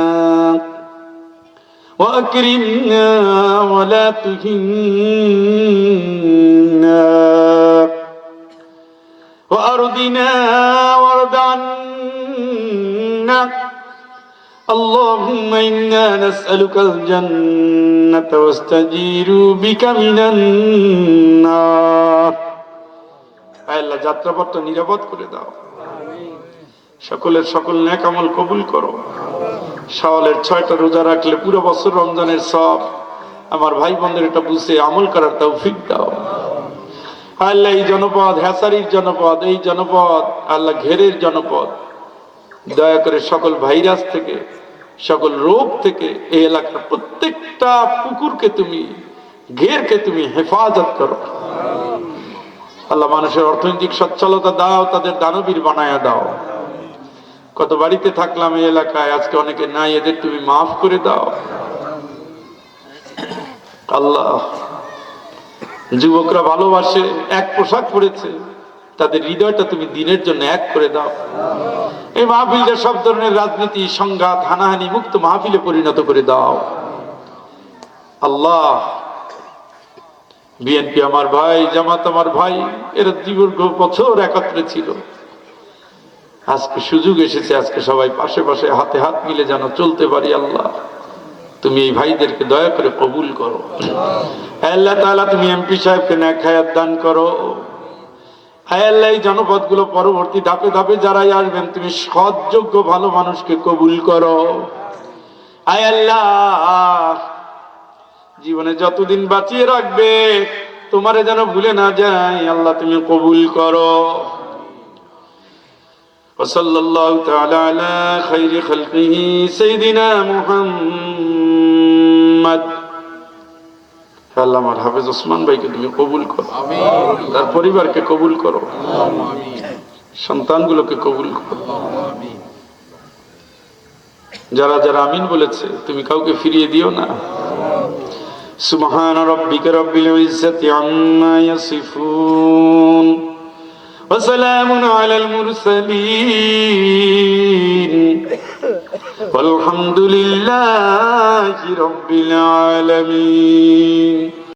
وأكرمنا ولا تهنا وأرضنا وارض عنا اللهم إنا نسألك الجنة واستجير بك من النار। আল্লাহ যাত্রাপথটা নিরাপদ করে দাও। সকলের সকল নেক আমল কবুল করো। শাওয়ালের 6টা রোজা রাখলে পুরো বছর রমজানের সব আমার ভাই বোনদের এটা বুঝে আমল করার তৌফিক দাও। আল্লাহ এই জনপদ হ্যাসারির জনপদ, এই জনপদ আল্লাহ ঘেরের জনপদ, দয়া করে সকল ভাইরাস থেকে, সকল রোগ থেকে এই এলাকার প্রত্যেকটা পুকুরকে তুমি, ঘেরকে তুমি হেফাজত করো। আল্লাহ মানুষের অর্থনৈতিক সচ্ছলতা দাও, তাদের দানবীর বানায়া দাও। কত বাড়িতে থাকলাম এই এলাকায়, আজকে অনেকে নাই, এদের তুমি মাফ করে দাও আল্লাহ। যুবকরা ভালোবাসে, এক পোশাক পরেছে, তাদের হৃদয়টা তুমি দিনের জন্য এক করে দাও। এই মাহফিলটা সব ধরনের রাজনীতি, সংঘাত, হানাহানি মুক্ত মাহফিলে পরিণত করে দাও আল্লাহ। বিএনপি আমার ভাই, জামাত আমার ভাই, এরা দীর্ঘ বছর একত্রে ছিল। আজকে সুযোগ এসেছে, আজকে সবাই পাশে পাশে হাতে হাত মিলে যেন চলতে পারি। আল্লাহ তুমি এই ভাইদেরকে দয়া করে কবুল করো। আল্লাহ তাআলা তুমি এমপি সাহেবকে নেক হায়াত দান করো। আল্লাহ এই জনপদগুলো পরবর্তী ধাপে ধাপে যারাই আসবেন তুমি সৎযোগ্য ভালো মানুষকে কবুল করো। আল্লাহ জীবনে যতদিন বাঁচিয়ে রাখবে তোমারে যেন ভুলে না যায়, আল্লাহ তুমি কবুল করো। ওয়াসাল্লাল্লাহু তাআলা আলা খাইরি খালকিহি সাইয়্যিদিনা মুহাম্মদ। আল্লাহ আমার হাফেজ ওসমান ভাইকে তুমি কবুল করো, আমিন। তার পরিবারকে কবুল করো, আমিন। সন্তানগুলোকে কবুল করো, আমিন। যারা যারা আমিন বলেছে তুমি কাউকে ফিরিয়ে দিও না। সুবহান রাব্বিকা রাব্বিল ইজ্জাতি আম্মা ইয়াসিফুন ওয়া সালামুন আলাল মুরসালিন ওয়ালহামদুলিল্লাহি রাব্বিল আলামিন।